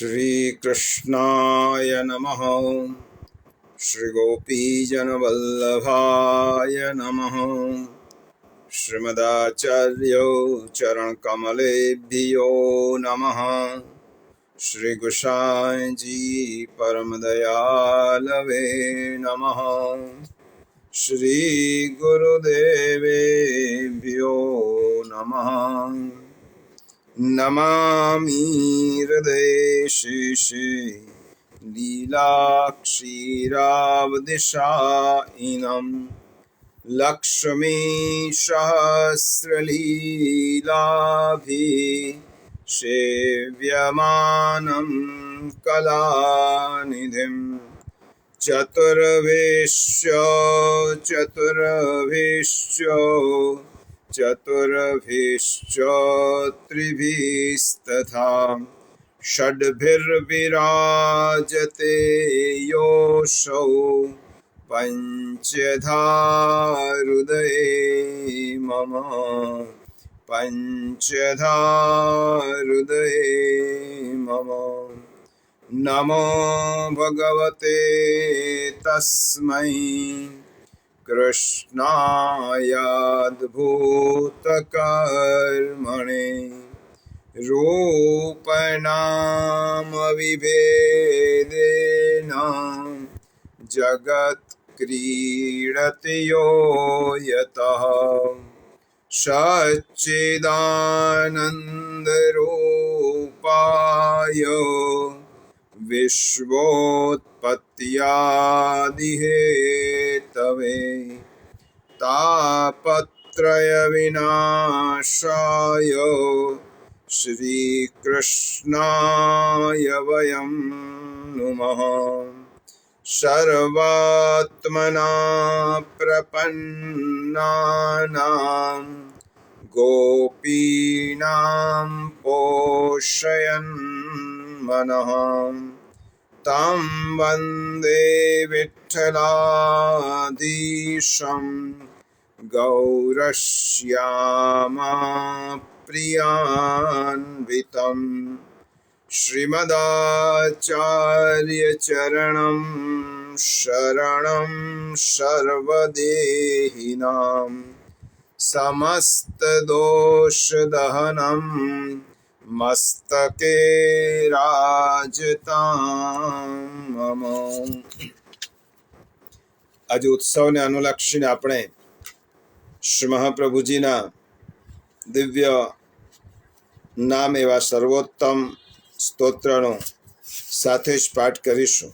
श्रीकृष्णाय नमः। श्रीगोपीजनवल्लभाय नमः। श्रीमदाचार्यो चरणकमलेभ्यो नमः। श्रीगुसाईजी परमदयालवे नमः। श्रीगुरुदेवेभ्यो नमः। नमामि हृदये शेषे लीलाक्षीराब्धिशायिनं लक्ष्मीसहस्रलीलाभिषेव्यमानं कलानिधिं चतुर्भिश्च त्रिभिस्तथा षड्भिर्विराजते योऽसौ पञ्चधा हृदये मम। पञ्चधा हृदये मम। नमो भगवते तस्मै कृष्णायाद्भूतकर्मणे रूपनामविभेदेन जगत्क्रीडति यो यतः सच्चिदानन्दरूपाय विश्वोत्पत्त्यादिहेतवे तापत्रयविनाशाय श्रीकृष्णाय वयं नुमः। सर्वात्मना प्रपन्नानां गोपीनां पोषयन् मनः तं वन्दे विठ्ठलाधीशं गौरश्यामा प्रियान्वितं श्रीमदाचार्यचरणं शरणं सर्वदेहिनां समस्तदोषदहनं मस्तके राजतां मम। आज उत्सवने अनुलक्षीने આપણે શ્રી મહાપ્રભુજીના દિવ્ય નામ એવા સર્વોત્તમ સ્તોત્રનો સાથે જ પાઠ કરીશું.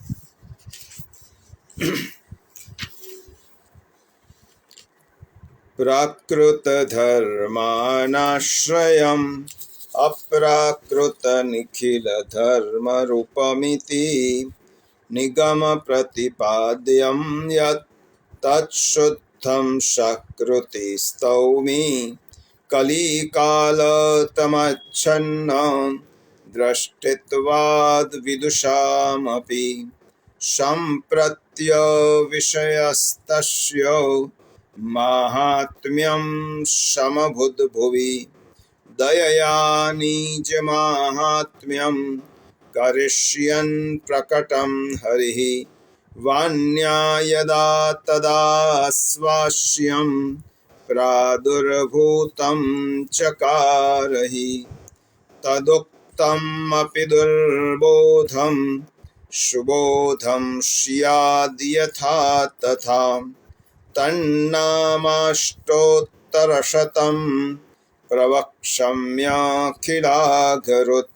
પ્રાકૃત ધર્માનાશ્રયમ અપ્રાકૃત નિખિલ ધર્મ રૂપમિતિ નિગમ પ્રતિપાદ્યમ યત તત્શુદ્ધમ સકૃતિ સ્તૌમિ કલિકાલતમચ્છન્ન દ્રષ્ટિત્વાદ વિદુષામપી સંપ્રત્ય વિષયસ્તસ્ય માહાત્મ્યં સમભુદ્ભુવિ દયયા નિજમાહાત્મ્યં કરિષ્યन् પ્રકટં હરિः વાન્યા યદા તદા સ્વાસ્યં પ્રાદુર્ભૂतं ચકારહિ તદુક્તમપि દુર્બોધં સુબોધં સ્યાદ્યથા તથા તન્નામાષ્ટોત્તરશतं પ્રવક્ષ્યાખિલાઘરુત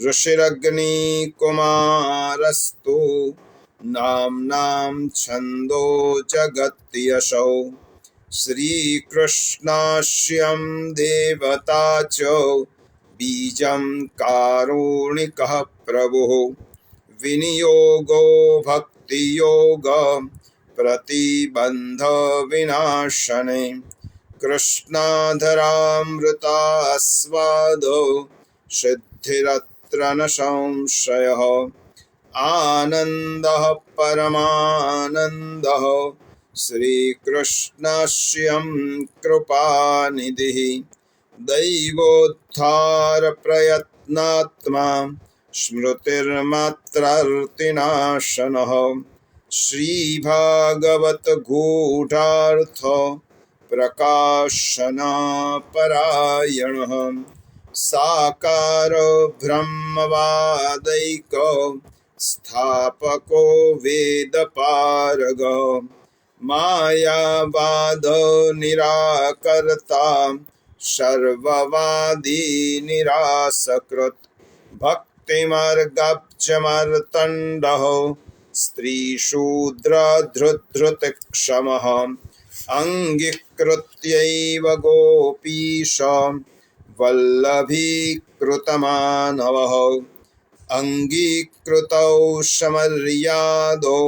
ऋषिरग्निकुमारस्तु नाम्नां छन्दो जगत्यशौ श्रीकृष्णास्यं देवता च बीजं कारुणिकः प्रभुः विनियोगो भक्तियोग प्रतिबन्ध विनाशने कृष्णाधरामृतास्वादो सिद्धिरत्र न संशयः आनन्दः परमानन्दः श्रीकृष्णस्यं कृपानिधिः दैवोद्धार प्रयत्नात्मा स्मृतिर्मात्रार्तिनाशनः श्रीभागवत गूढ़ार्थ प्रकाशनापरायणः साकार ब्रह्मवादैक स्थापको वेदपारग मायावाद निराकर्ता सर्ववादी निरासकृत भक्तिमार्गाब्जमार्तण्डः स्त्रीशूद्रधृतक्षमः अङ्गीकृत्यैव गोपीश वल्लभीकृतमानवः अङ्गीकृतौ समर्यादो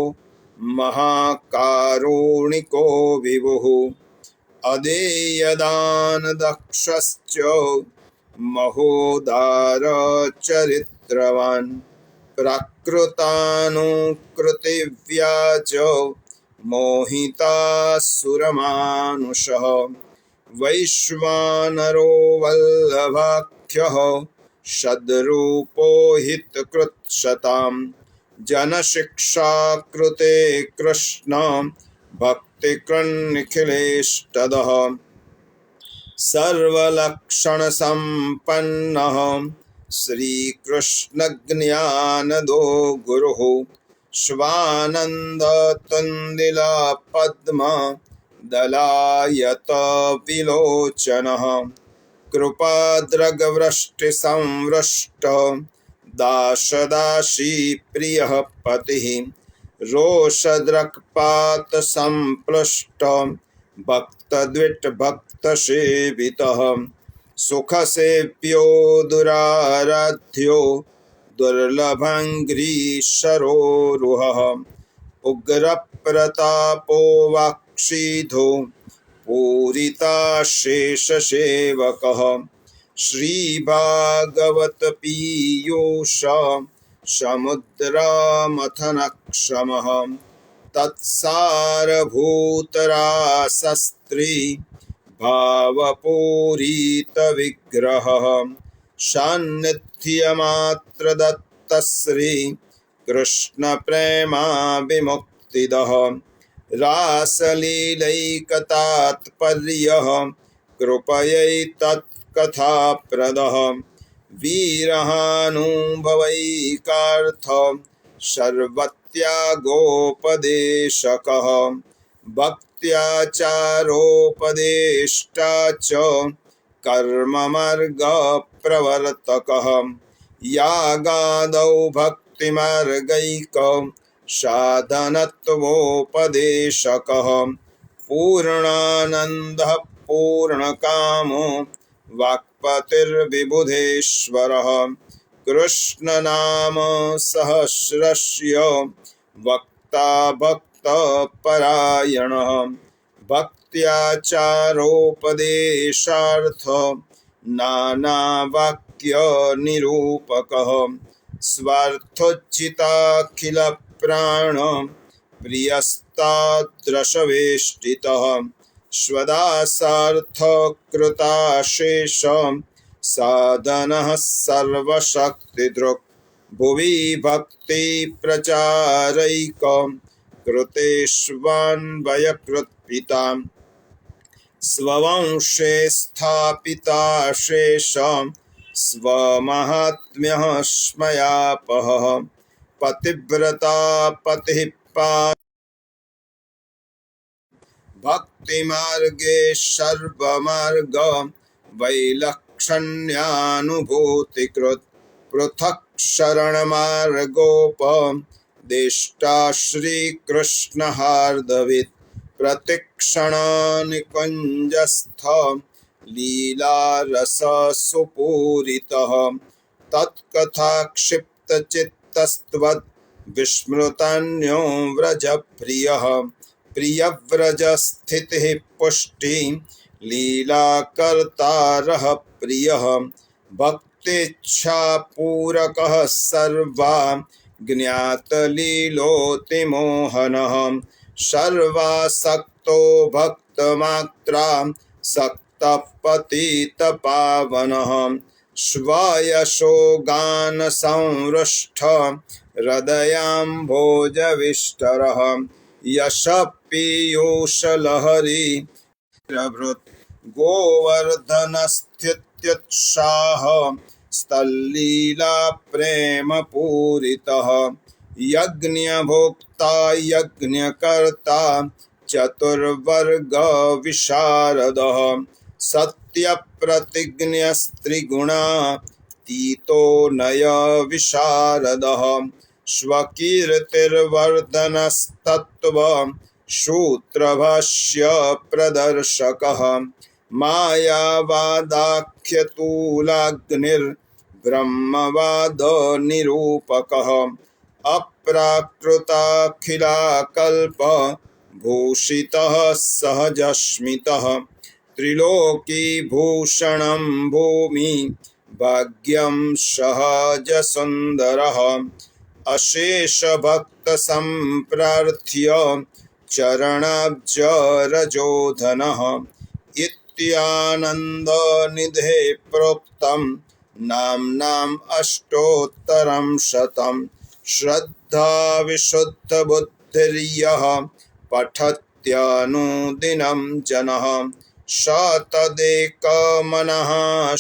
महाकारुणिको विभुः अदेयदानदक्षश्च महोदारचरित्रवान् प्राकृतानुकृतिव्याज मोहितासुरमानुषः वैश्वानरो वल्लभाख्यः सद्रूपो हितकृत्सतां जनशिक्षाकृते कृष्ण भक्तिकृन्निखिलेष्टदः सर्वलक्षणसम्पन्नः श्रीकृष्णज्ञानदो गुरुः स्वानन्दतुन्दिलापद्मदलायतविलोचनः कृपाद्रगवृष्टिसंवृष्ट दासदासी प्रियः पतिः रोषद्रक्पातसंप्लुष्ट भक्तद्विट्भक्तसेवितः सुखसेव्यो दुराराध्यो दुर्लभङ्घ्रिसरोरुहः उग्रप्रतापो वाक्षीधो पूरिताशेषसेवकः श्रीभागवत पीयूष समुद्रमथनक्षमः तत्सारभूतरासस्त्री भावपूरितविग्रहः सान्निध्यमात्रदत्तश्री कृष्णप्रेमाविमुक्तिदः रासलीलैकतात्पर्यः कृपयैतत्कथाप्रदः वीरहानुभवैकार्थ सर्वत्यागोपदेशकः भक्त्याचारोपदेष्टा च कर्ममार्गप्रवर्तकः यागादौ भक्तिमार्गैक साधनत्वोपदेशकः पूर्णानन्दः पूर्णकामो वाक्पतिर्विबुधेश्वरः कृष्णनाम सहस्रस्य वक्ता भक्तपरायणः भक्त्याचारोपदेशार्थ नानावाक्यनिरूपकः स्वार्थोचिताखिलप्राण प्रियस्तादृशवेष्टितः स्वदासार्थकृताशेष साधनः सर्वशक्तिदृक् भुवि भक्तिप्रचारैक कृतेष्वन्वयकृत्पितां स्ववंशे स्थापिताशेष स्वमाहात्म्यः स्मयापहः पतिव्रता पतिः भक्तिमार्गे सर्वमार्ग वैलक्षण्यानुभूतिकृत् पृथक् शरणमार्गोपदेष्टा श्रीकृष्णहार्दवित् प्रतिक्षणनिकुञ्जस्थ लीलारससुपूरितः तत्कथाक्षिप्तचित्तस्त्वद् विस्मृतान्यो व्रजप्रियः प्रियव्रजस्थितिः पुष्टि लीलाकर्तारः प्रियः भक्तेच्छापूरकः सर्वा ज्ञातलीलोतिमोहनः सर्वासक्तो भक्तमात्रा सक्तः पतितपावनः श्वायशो गानसंहृष्ट हृदयाम्भोजविष्टरः यशः पीयूषलहरी प्रभृत् गोवर्धनस्थित्युत्साह स्थल्लीला प्रेम पूरितः यज्ञभोक्ता यज्ञकर्ता चतुर्वर्ग विशारदः सत्यप्रतिज्ञस्त्रिगुणातीतो नय विशारदः स्वकीर्तिर्वर्धनस्तत्त्व सूत्रभाष्य प्रदर्शकः मायावादाख्यतूलाग्निर्ब्रह्मवाद निरूपकः अप्राकृताखिलाकल्प भूषितः सहजस्मितः त्रिलोकी भूषणं भूमि भाग्यं सहजसुन्दरः अशेष भक्त संप्रार्थ्य चरणाब्ज रजोधनः इत्यानंद निधे प्रोक्तम नाम्नाम् अष्टोत्तरं शतम् श्रद्धा विशुद्ध बुद्धिर्यः पठत्यनुदिनं जनः स तदेकमनः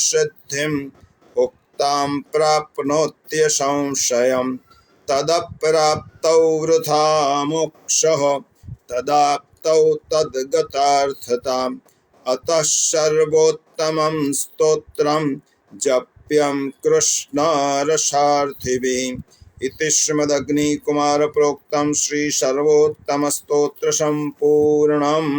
सिद्धिम् उक्तां प्राप्नोत्य संशयम् तदप्राप्तौ वृथा मोक्षः तदाप्तौ तद्गतार्थताम् अतः सर्वोत्तमं स्तोत्रं जप्यं कृष्णरसार्थिभिः इति श्रीमदग्निकुमार प्रोक्तं श्री सर्वोत्तम स्तोत्र संपूर्णम्।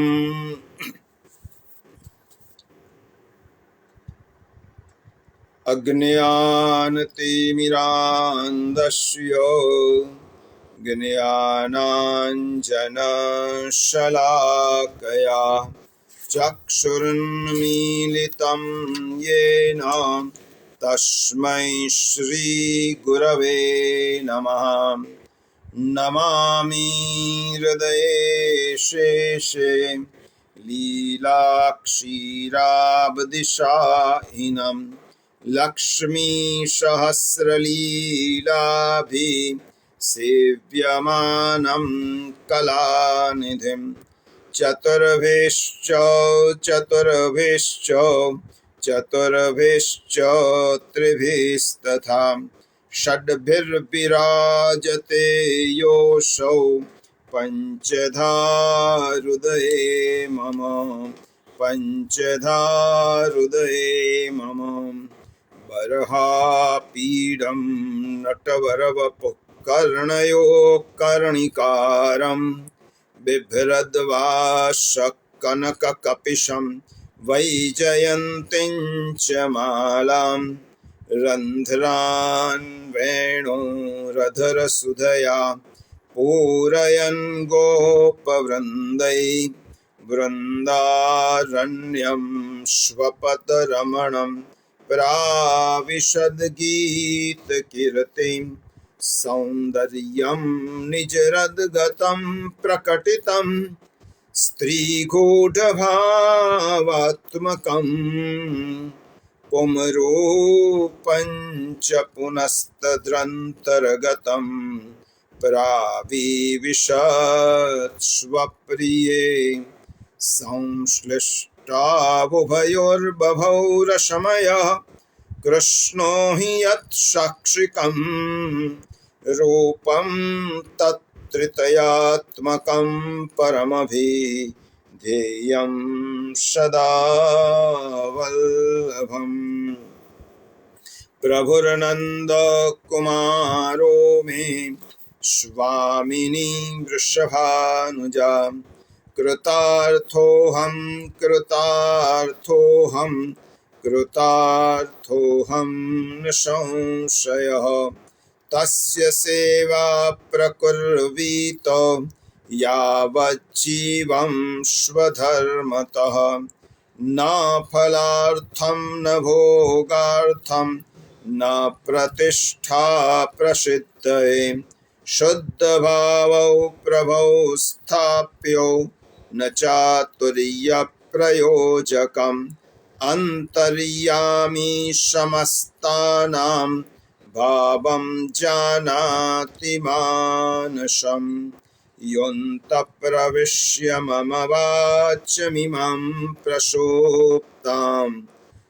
अज्ञानतिमिरान्धस्य ज्ञानाञ्जनशलाकया चक्षुरुन्मीलितं येन तस्मै श्रीगुरवे नमः। नमामि हृदये शेषे लीलाक्षीराब्धिशाहिनम् लक्ष्मीसहस्रलीलाभिः सेव्यमानं कलानिधिम् चतुर्भिश्च त्रिभिस्तथा षड्भिर्विराजते योऽसौ पञ्चधा हृदये मम बर्हापीडं नटवरवपुः कर्णयो कर्णिकारं बिभ्रद्वाशकनककपिशं वैजयन्तीं च मालां रन्ध्रान् वेणुरधरसुधया पूरयन् गोपवृन्दै वृन्दारण्यं स्वपतरमणं प्राविशद्गीतकीर्तिं सौन्दर्यं निजरद्गतं प्रकटितं स्त्रीगूढभावात्मकम् पुंरूपं च पुनस्तदन्तर्गतं प्राविविशत्स्वप्रिये संश्लिष्टावुभयोर्बभौ रसमयः कृष्णो हि यत् साक्षिकं रूपं तत्त्रितयात्मकं परमभिधेयं सदा वल्लभम्। प्रभुर्नन्दकुमारो मे स्वामिनी वृषभानुजा कृतार्थोऽहं न संशयः तस्य सेवा प्रकुर्वीत यावज्जीवं स्वधर्मतः न फलार्थं न भोगार्थं न प्रतिष्ठा प्रसिद्धये शुद्धभावौ प्रभौ स्थाप्यो न चातुर्यप्रयोजकम् अंतर्यामी समस्तानां भावं जानाति मानसं योऽन्तः प्रविश्य मम वाचमिमां प्रसुप्तां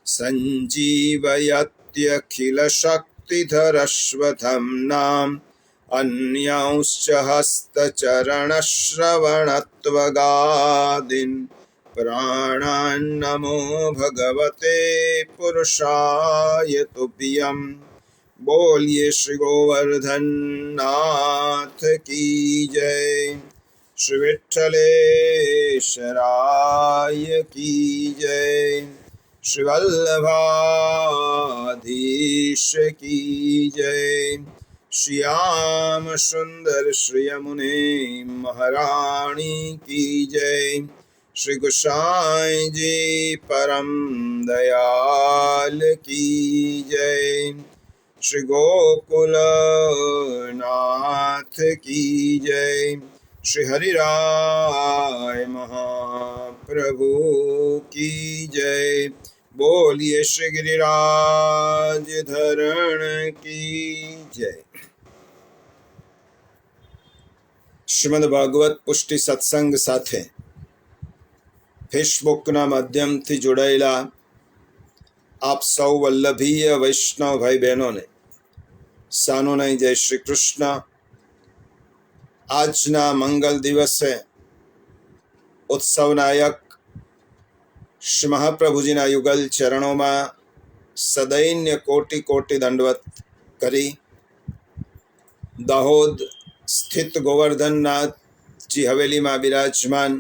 सञ्जीवयत्यखिलशक्तिधरस्वधाम्नाम् अन्यांश्च हस्तचरणश्रवणत्वगादीन् प्राणान्नमो भगवते पुरुषाय तुभ्यं। बोलिए श्री गोवर्धन नाथ की जय, श्री विठ्ठलेश्वराय की जय, श्री वल्लभाधीश की जय। श्याम सुंदर श्री यमुने महारानी की जय। श्री गोसाई जी परम दयाल की जय। श्री गोकुल नाथ की जय। श्री हरिराय महाप्रभु की जय। बोलिए श्री गिरिराज धरण की जय। શ્રીમદ ભાગવત પુષ્ટિ સત્સંગ સાથે ફેસબુકના માધ્યમથી જોડાયેલા આપ સૌ વલ્લભીય વૈષ્ણવ ભાઈ બહેનોને સાનુનય જય શ્રી કૃષ્ણ। આજના મંગલ દિવસે ઉત્સવનાયક શ્રી મહાપ્રભુજીના યુગલ ચરણોમાં સદૈન્ય કોટી કોટી દંડવત કરી દાહોદ સ્થિત ગોવર્ધનનાથજી હવેલીમાં બિરાજમાન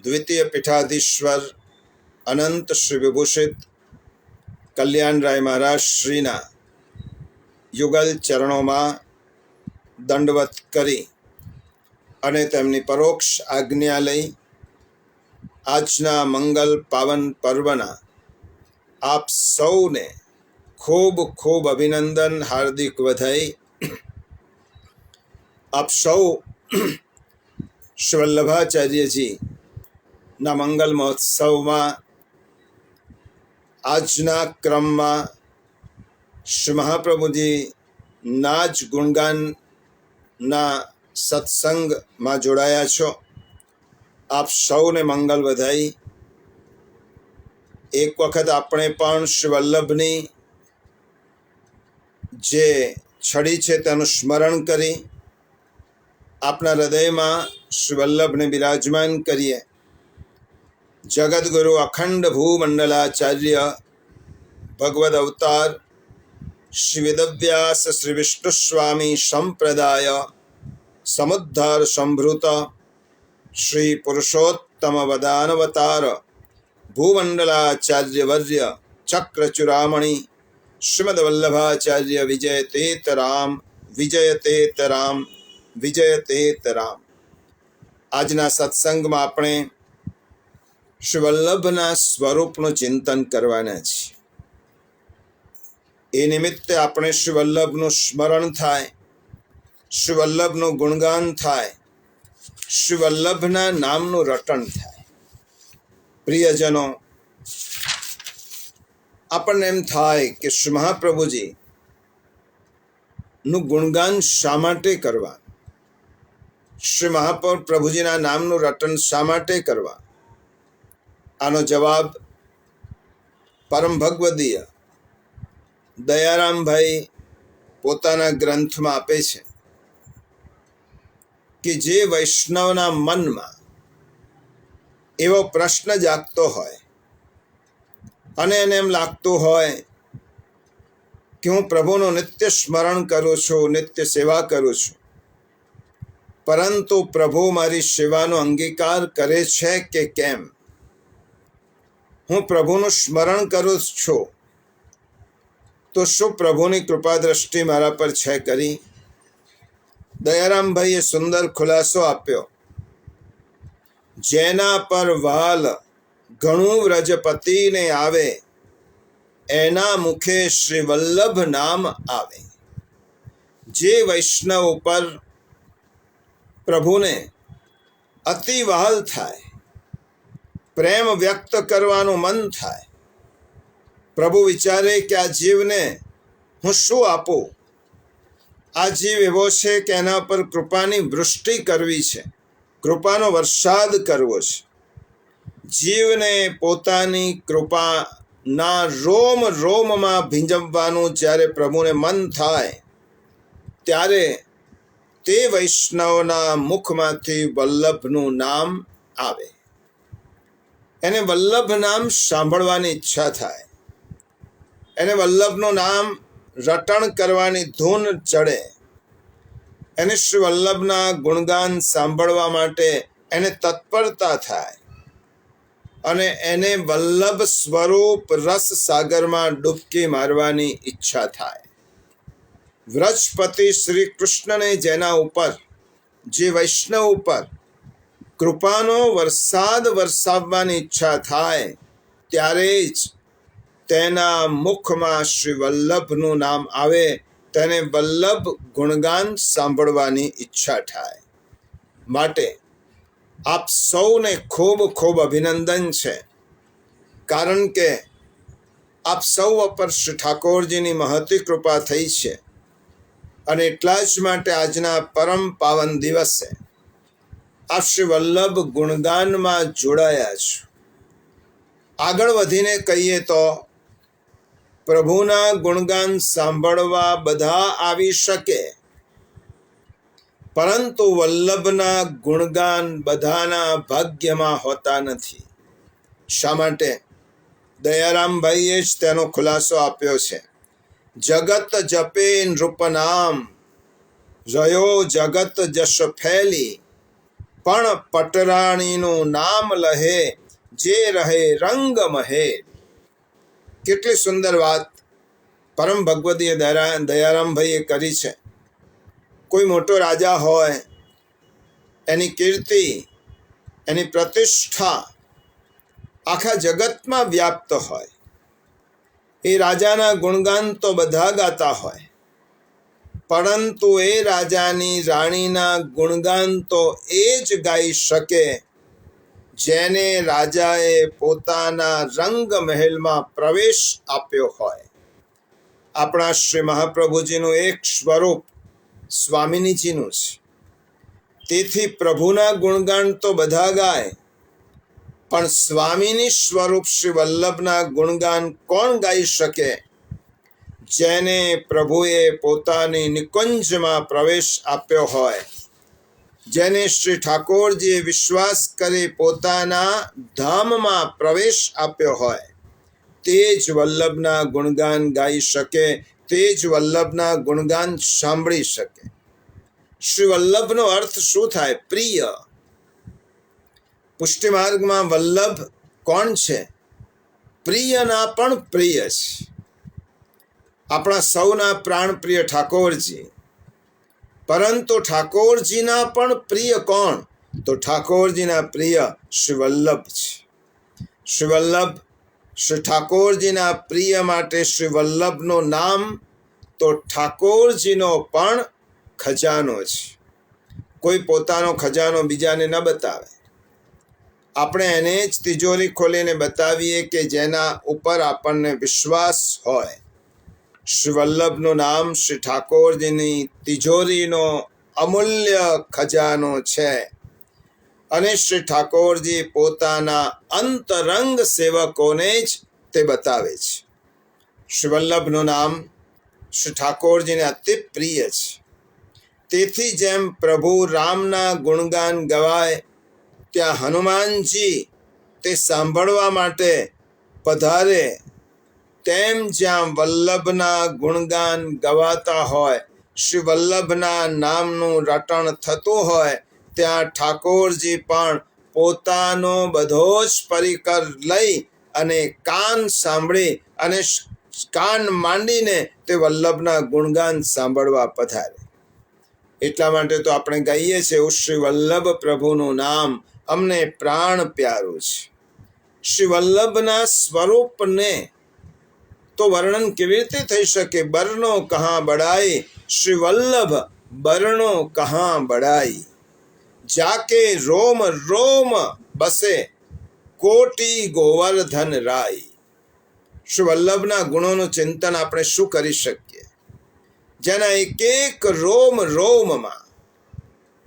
દ્વિતીય પીઠાધીશ્વર અનંત શ્રી વિભૂષિત કલ્યાણરાય મહારાજ શ્રીના યુગલ ચરણોમાં દંડવત કરી અને તેમની પરોક્ષ આજ્ઞા લઈ આજના મંગલ પાવન પર્વના આપ સૌને ખૂબ ખૂબ અભિનંદન, હાર્દિક વધાઈ। આપ સૌ શ્રી વલ્લભાચાર્યજી ના મંગલ મહોત્સવમાં આજના ક્રમમાં શ્રી મહાપ્રભુજી ના જ ગુણગાનના સત્સંગમાં જોડાયા છો। આપ સૌને મંગલ વધાઈ। એક વખત આપણે પણ શ્રી વલ્લભની જે છડી છે તેનું સ્મરણ કરી આપના હૃદયમાં શ્રી વલ્લભને બિરાજમાન કરીએ। જગદગુરુ અખંડ ભૂમંડલાચાર્ય ભગવદ અવતાર શ્રી વેદવ્યાસ શ્રી વિષ્ણુ સ્વામી સંપ્રદાય સમુદ્ધાર સંભૃત શ્રી પુરુષોત્તમ વદાનવતાર ભૂમંડલાચાર્ય વર્ય ચક્રચુરામણી શ્રીમદ વલ્લભાચાર્ય વિજયતેતરામ વિજયતેતરામ વિજયતેતરામ। આજના સત્સંગમાં આપણે શ્રી વલ્લભના સ્વરૂપનું ચિંતન કરવાના છીએ। એ નિમિત્તે આપણે શ્રી વલ્લભનું સ્મરણ થાય, શ્રી વલ્લભનું ગુણગાન થાય, શ્રી વલ્લભના નામનું રટણ થાય। પ્રિયજનો, આપણને એમ થાય કે શ્રી મહાપ્રભુજી નું ગુણગાન શા માટે કરવા, શ્રી મહાપ્રભુજીના નામનું રટન શા માટે કરવા? આનો જવાબ પરમ ભગવદીય દયારામભાઈ પોતાના ગ્રંથમાં આપે છે કે જે વૈષ્ણવના મનમાં એવો પ્રશ્ન જાગતો હોય અને એને એમ લાગતું હોય કે હું પ્રભુનું નિત્ય સ્મરણ કરું છું, નિત્ય સેવા કરું છું, પરંતુ પ્રભુ મારી સેવાનો અંગીકાર કરે છે કે કેમ? હું પ્રભુનું સ્મરણ કરું છું તો શું પ્રભુની કૃપા દ્રષ્ટિ મારા પર છે કરી? દયારામભાઈએ સુંદર ખુલાસો આપ્યો। જેના પર વાલ ઘણું વ્રજપતિને આવે એના મુખે શ્રી વલ્લભ નામ આવે। જે વૈષ્ણવ ઉપર પ્રભુને અતિ વહાલ થાય પ્રેમ વ્યક્ત કરવાનું મન થાય. પ્રભુ વિચારે કે આ જીવને હું શું આપું. આ જીવ એવો છે કે એના પર કૃપાની વૃષ્ટિ કરવી છે, કૃપાનો વરસાદ કરવો છે. જીવને પોતાની કૃપાના રોમ રોમમાં ભીંજવવાનું જ્યારે પ્રભુને મન થાય, ત્યારે તે વૈષ્ણવના મુખમાંથી વલ્લભનું નામ આવે. એને વલ્લભ નામ સાંભળવાની ઈચ્છા થાય. એને વલ્લભનું નામ રટણ કરવાની ધૂન ચડે. એને શ્રી વલ્લભના ગુણગાન સાંભળવા માટે એને તત્પરતા થાય અને એને વલ્લભ સ્વરૂપ રસ સાગરમાં ડૂબકી મારવાની ઈચ્છા થાય. વ્રજપતિ શ્રી કૃષ્ણને જેના ઉપર, જે વૈષ્ણવ ઉપર કૃપાનો વરસાદ વરસાવવાની ઈચ્છા થાય, ત્યારે જ તેના મુખમાં શ્રી વલ્લભનું નામ આવે. તેને વલ્લભ ગુણગાન સાંભળવાની ઈચ્છા થાય. માટે આપ સૌને ખૂબ ખૂબ અભિનંદન છે, કારણ કે આપ સૌ પર શ્રી ઠાકોરજીની મહતી કૃપા થઈ છે. અને એટલા જ માટે આજના પરમ પાવન દિવસે આપ શ્રી વલ્લભ ગુણગાનમાં જોડાયા છો. આગળ વધીને કહીએ તો પ્રભુના ગુણગાન સાંભળવા બધા આવી શકે, પરંતુ વલ્લભના ગુણગાન બધાના ભાગ્યમાં હોતા નથી. શા માટે? દયારામભાઈએ જ તેનો ખુલાસો આપ્યો છે. જગત જપે નૃપનામ, રહ્યો જગત જશ ફેલી, પણ પટરાણીનું નામ લહે, જે રહે રંગ મહે. કેટલી સુંદર વાત પરમ ભગવદીય દયારામભાઈએ કરી છે. કોઈ મોટો રાજા હોય, એની કીર્તિ, એની પ્રતિષ્ઠા આખા જગતમાં વ્યાપ્ત હોય. એ રાજાના ગુણગાન તો બધા ગાતા હોય, પરંતુ એ રાજાની રાણીના ગુણગાન તો એ જ ગાઈ શકે જેને રાજાએ પોતાના રંગ મહેલમાં પ્રવેશ આપ્યો હોય. આપણા શ્રી મહાપ્રભુજીનું એક સ્વરૂપ સ્વામિનીજીનું છે. તેથી પ્રભુના ગુણગાન તો બધા ગાય, પણ સ્વામીની સ્વરૂપ શ્રી વલ્લભના ગુણગાન કોણ ગાઈ શકે? જેને પ્રભુએ પોતાની નિકુંજમાં પ્રવેશ આપ્યો હોય, જેને શ્રી ઠાકોરજીએ વિશ્વાસ કરી પોતાના ધામમાં પ્રવેશ આપ્યો હોય, તે જ વલ્લભના ગુણગાન ગાઈ શકે, તે જ વલ્લભના ગુણગાન સાંભળી શકે. શ્રી વલ્લભનો અર્થ શું થાય? પ્રિય. પુષ્ટિ માર્ગમાં વલ્લભ કોણ છે? પ્રિયના પણ પ્રિય છે. આપણા સૌના પ્રાણ પ્રિય ઠાકોરજી. પરંતુ ઠાકોરજીના પણ પ્રિય કોણ? તો ઠાકોરજીના પ્રિય શ્રી વલ્લભ છે. શ્રી વલ્લભ શ્રી ઠાકોરજીના પ્રિય માટે શ્રી વલ્લભનું નામ તો ઠાકોરજીનો પણ ખજાનો છે. કોઈ પોતાનો ખજાનો બીજાને ન બતાવે. આપણે એને જ તિજોરી ખોલીને બતાવીએ કે જેના ઉપર આપણને વિશ્વાસ હોય. શ્રી વલ્લભનું નામ શ્રી ઠાકોરજીની તિજોરીનો અમૂલ્ય ખજાનો છે. અને શ્રી ઠાકોરજી પોતાના અંતરંગ સેવકોને જ તે બતાવે છે. શ્રી વલ્લભનું નામ શ્રી ઠાકોરજીને અતિ પ્રિય છે. તેથી જેમ પ્રભુ રામના ગુણગાન ગવાય, ત્યાં હનુમાનજી તે સાંભળવા માટે પધારે, તેમ જ્યાં વલ્લભના ગુણગાન ગવાતા હોય, શ્રી વલ્લભના નામનું રટણ થતું હોય, ત્યાં ઠાકોરજી પણ પોતાનો બધો જ પરિકર લઈ અને કાન સાંભળી અને કાન માંડીને તે વલ્લભના ગુણગાન સાંભળવા પધારે. એટલા માટે તો આપણે કહીએ છીએ, શ્રી વલ્લભ પ્રભુનું નામ અમને પ્રાણ પ્યારું છે. શ્રી વલ્લભના સ્વરૂપને તો વર્ણન કેવી રીતે થઈ શકે? બરનો કહા બડાઈ, શ્રી વલ્લભ બરનો કહા બડાઈ. જાકે રોમ રોમ બસે, કોટી ગોવર્ધન રાય. શ્રી વલ્લભના ગુણોનું ચિંતન આપણે શું કરી શકીએ, જેના એક એક રોમ રોમમાં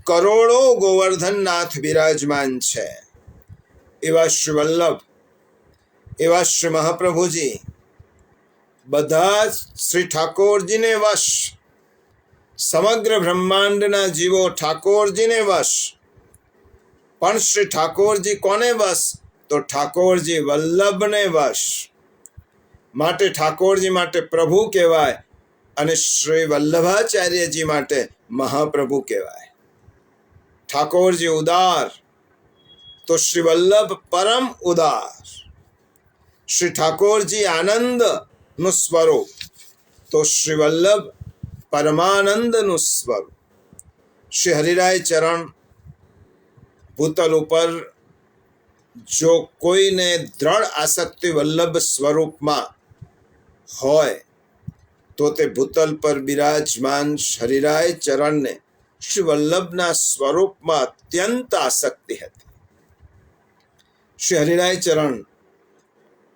કરોડો ગોવર્ધનનાથ બિરાજમાન છે. એવા શ્રી વલ્લભ, એવા શ્રી મહાપ્રભુજી બધા જ શ્રી ઠાકોરજીને વશ, સમગ્ર બ્રહ્માંડના જીવો ઠાકોરજીને વશ. પણ શ્રી ઠાકોરજી કોને વશ? તો ઠાકોરજી વલ્લભને વશ. માટે ઠાકોરજી માટે પ્રભુ કહેવાય અને શ્રી વલ્લભાચાર્યજી માટે મહાપ્રભુ કહેવાય. ઠાકોરજી ઉદાર તો શ્રી વલ્લભ પરમ ઉદાર. શ્રી ઠાકોરજી આનંદનું સ્વરૂપ તો શ્રી વલ્લભ પરમાનંદનું સ્વરૂપ. શ્રી હરિરાય ચરણ ભૂતલ ઉપર જો કોઈને દ્રઢ આસક્તિ વલ્લભ સ્વરૂપમાં હોય તો તે ભૂતલ પર બિરાજમાન હરિરાય ચરણને શ્રી વલ્લભના સ્વરૂપમાં અત્યંત આસક્તિ હતી. શ્રી હરિરાય ચરણ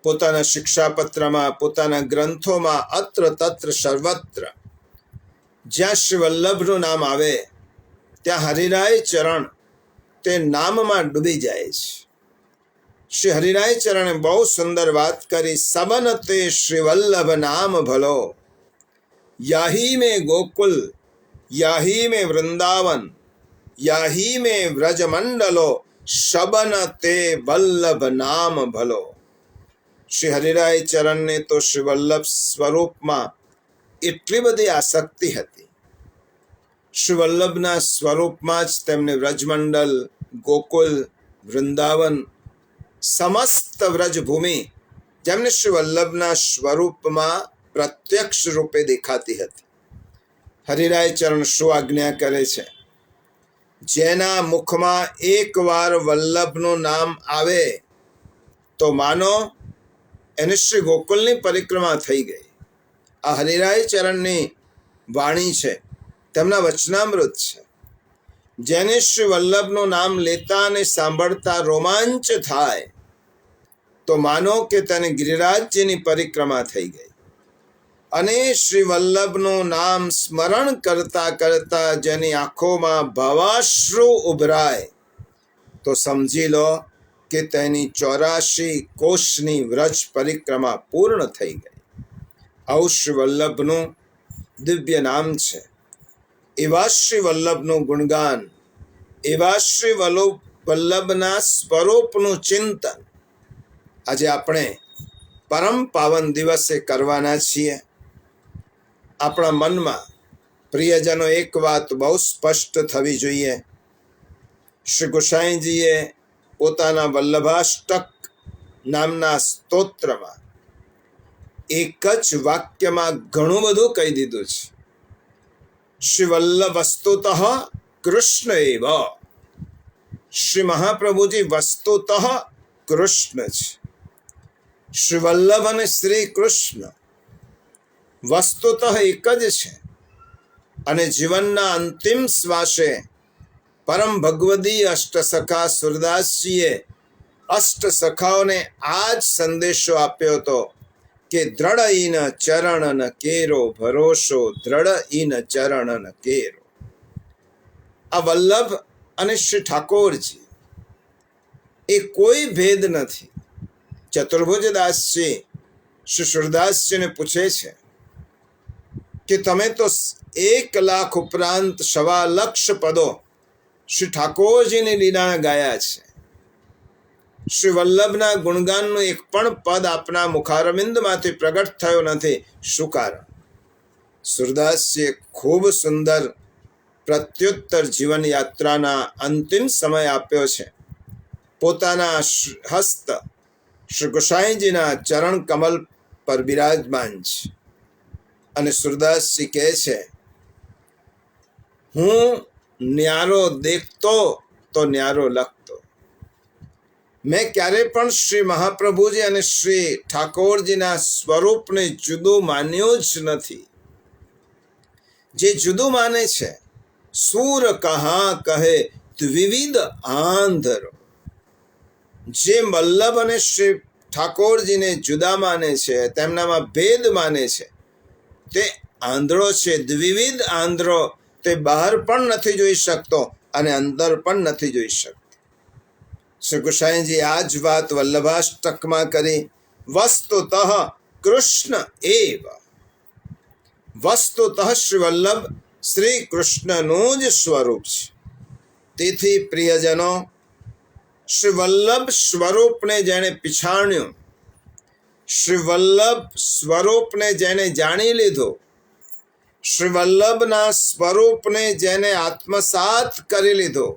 પોતાના શિક્ષાપત્રમાં, પોતાના ગ્રંથોમાં અત્ર તત્ર સર્વત્ર જ્યાં શ્રી વલ્લભનું નામ આવે ત્યાં હરિરાય ચરણ તે નામમાં ડૂબી જાય છે. શ્રી હરિરાય ચરણે બહુ સુંદર વાત કરી. સબન તે શ્રી વલ્લભ નામ ભલો, યાહી મેં ગોકુલ, યાહી મેં વૃંદાવન, યાહી મેં વ્રજમંડલો, શબન તે વલ્લભ નામ ભલો. શ્રી હરિરાય ચરણને તો શ્રી વલ્લભ સ્વરૂપમાં એટલી બધી આસક્તિ હતી. શ્રી વલ્લભના સ્વરૂપમાં જ તેમને વ્રજમંડલ, ગોકુલ, વૃંદાવન, સમસ્ત વ્રજભૂમિ જેમને શ્રી વલ્લભના સ્વરૂપમાં પ્રત્યક્ષ રૂપે દેખાતી હતી. હરિરાય ચરણ શું આજ્ઞા કરે છે? જેના મુખમાં એકવાર વલ્લભનું નામ આવે તો માનો એને શ્રી ગોકુલની પરિક્રમા થઈ ગઈ. આ હરિરાય ચરણની વાણી છે, તેમના વચનામૃત છે. જેને શ્રી વલ્લભનું નામ લેતા અને સાંભળતા રોમાંચ થાય તો માનો કે તેને ગિરિરાજજીની પરિક્રમા થઈ ગઈ. અને શ્રી વલ્લભનું નામ સ્મરણ કરતા કરતા જેની આંખોમાં ભાવાશ્રુ ઉભરાય તો સમજી લો કે તેની 84 કોષની વ્રજ પરિક્રમા પૂર્ણ થઈ ગઈ. આવું શ્રી વલ્લભનું દિવ્ય નામ છે. એવા શ્રી વલ્લભનું ગુણગાન, એવા શ્રી વલ્લભના સ્વરૂપનું ચિંતન આજે આપણે પરમ પાવન દિવસે કરવાના છીએ. આપણા મનમાં પ્રિયજનો એક વાત બહુ સ્પષ્ટ થવી જોઈએ. શ્રી ગોસાઈજીએ પોતાના વલ્લભાષ્ટક નામના સ્તોત્રમાં એક જ વાક્યમાં ઘણું બધું કહી દીધું છે. શ્રી વલ્લભ વસ્તુતઃ કૃષ્ણ એવ. શ્રી મહાપ્રભુજી વસ્તુતઃ કૃષ્ણ છે. શ્રી વલ્લભ અને શ્રી કૃષ્ણ વસ્તુતઃ એક જ છે. અને જીવનના અંતિમ શ્વાસે પરમ ભગવદી અષ્ટસખા સુરદાસજીએ અષ્ટસખાઓને આ જ સંદેશો આપ્યો હતો કે દ્રઢ ઈન ચરણ કેરો ભરોસો, દ્રઢ ઈન ચરણ કેરો. આ વલ્લભ અને શ્રી ઠાકોરજી એ કોઈ ભેદ નથી. ચતુર્ભુજદાસજી શ્રી સુરદાસજીને પૂછે છે કે તમે તો 1 લાખ ઉપરાંત 1.25 લાખ પદો શ્રી ઠાકોરજીની લીલા ગાયા છે. શ્રી વલ્લભના ગુણગાનનું એક પણ પદ આપના મુખારવિંદમાંથી પ્રગટ થયો નથી. શું કારણ? સુરદાસજીએ ખૂબ સુંદર પ્રત્યુત્તર જીવન યાત્રાના અંતિમ સમય આપ્યો છે. પોતાના હસ્ત શ્રી ગોસાઈજીના ચરણ કમલ પર બિરાજમાન છે અને સુરદાસજી કહે છે, હું ન્યારો દેખતો તો ન્યારો લખતો. મેં ક્યારે પણ શ્રી મહાપ્રભુજી અને શ્રી ઠાકોરજીના સ્વરૂપને જુદું માન્યું જ નથી. જે જુદું માને છે, સૂર કહા કહે દ્વિવિધ આંધરો. જે વલ્લભ અને શ્રી ઠાકોરજીને જુદા માને છે, તેમનામાં ભેદ માને છે, તે આંધળો છે, દ્વિવિધ આંધળો. તે બહાર પણ નથી જોઈ શકતો અને અંદર પણ નથી જોઈ શકતો. શ્રી ગુસાઈજી આ જ વાત વલ્લભાષ્ટકમાં કરી. વસ્તુતઃ કૃષ્ણ એવ, વસ્તુતઃ શ્રી વલ્લભ શ્રી કૃષ્ણનું જ સ્વરૂપ છે. તેથી પ્રિયજનો, શ્રી વલ્લભ સ્વરૂપને જેણે પછાણ્યું, શ્રી વલ્લભ સ્વરૂપને જેને જાણી લીધો, શ્રી વલ્લભના સ્વરૂપને જેને આત્મસાત કરી લીધો,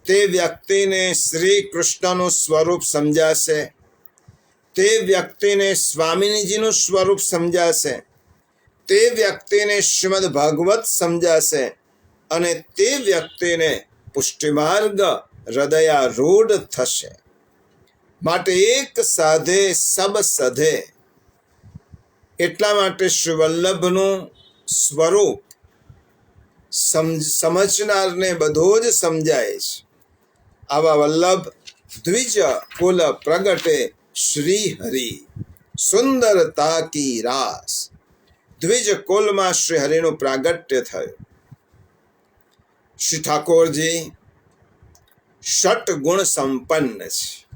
તે વ્યક્તિને શ્રી કૃષ્ણનું સ્વરૂપ સમજાશે, તે વ્યક્તિને સ્વામીજીનું સ્વરૂપ સમજાશે, તે વ્યક્તિને શ્રીમદ ભાગવત સમજાશે અને તે વ્યક્તિને પુષ્ટિમાર્ગ હૃદયારૂઢ થશે. માટે એક સાધે સબ સધે. એટલા માટે શ્રી વલ્લભનું સ્વરૂપ સમજનારને બધું જ સમજાય છે. આવા વલ્લભ દ્વિજ કુલ પ્રગટે શ્રી હરિ, સુંદરતા કી રાસ. દ્વિજ કુલમાં શ્રી હરિનું પ્રાગટ્ય થયું. શ્રી ઠાકોરજી ષટ ગુણ સંપન્ન છે.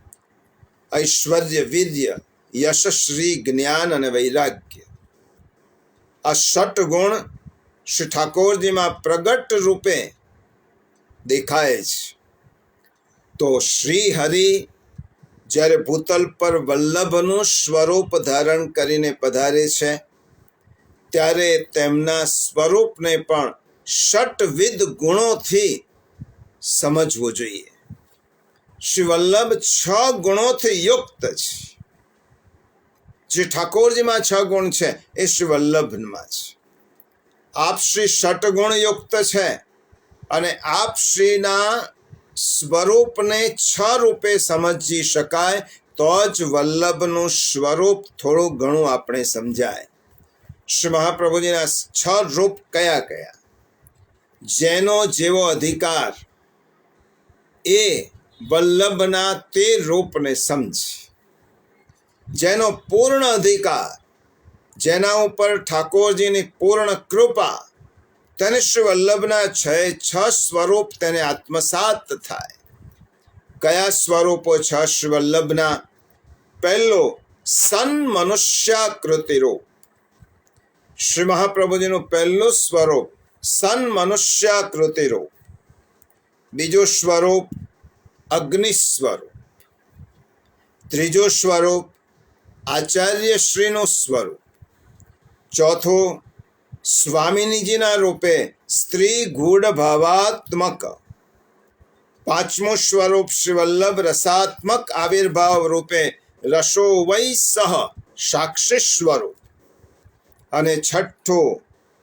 ઐશ્વર્ય, વિદ્ય, યશ, શ્રી, જ્ઞાન અને વૈરાગ્ય. આ ષટ ગુણ શ્રી ઠાકોરજીમાં પ્રગટ રૂપે દેખાય છે. તો શ્રી હરિ જ્યારે ભૂતલ પર વલ્લભનું સ્વરૂપ ધારણ કરીને પધારે છે, ત્યારે તેમના સ્વરૂપને પણ ષટવિધ ગુણોથી સમજવું જોઈએ. શ્રી વલ્લભ 6 ગુણોથી યુક્ત છે. જે ઠાકોરજીમાં 6 ગુણ છે એ શ્રી વલ્લભમાં છે. આપ શ્રી ષટગુણ યુક્ત છે અને આપ શ્રીના સ્વરૂપને 6 રૂપે સમજી શકાય તો જ વલ્લભનું સ્વરૂપ થોડું ઘણું આપણે સમજાય. શ્રી મહાપ્રભુજીના 6 રૂપ કયા કયા? જેનો જેવો અધિકાર એ વલ્લભના તે રૂપને સમજે. જેનો પૂર્ણ અધિકાર, જેના ઉપર ઠાકોરજીની પૂર્ણ કૃપા, તેને શ્રી વલ્લભના 6 સ્વરૂપ તેને આત્મસાત થાય. કયા સ્વરૂપો 6 શ્રી વલ્લભના? પહેલો, સન મનુષ્યાકૃતિ રૂપ. શ્રી મહાપ્રભુજીનું પહેલું સ્વરૂપ સન મનુષ્યાકૃતિ રૂપ. બીજું સ્વરૂપ અગ્નિ સ્વરૂપ. ત્રીજું સ્વરૂપ આચાર્ય શ્રીનું સ્વરૂપ. ચોથું સ્વામીજીના રૂપે સ્ત્રી ગૂઢ ભાવાત્મક. પાંચમું સ્વરૂપ શ્રી વલ્લભ રસાત્મક આવિર્ભાવ રૂપે રસો વૈ સહ સાક્ષી સ્વરૂપ. અને છઠ્ઠું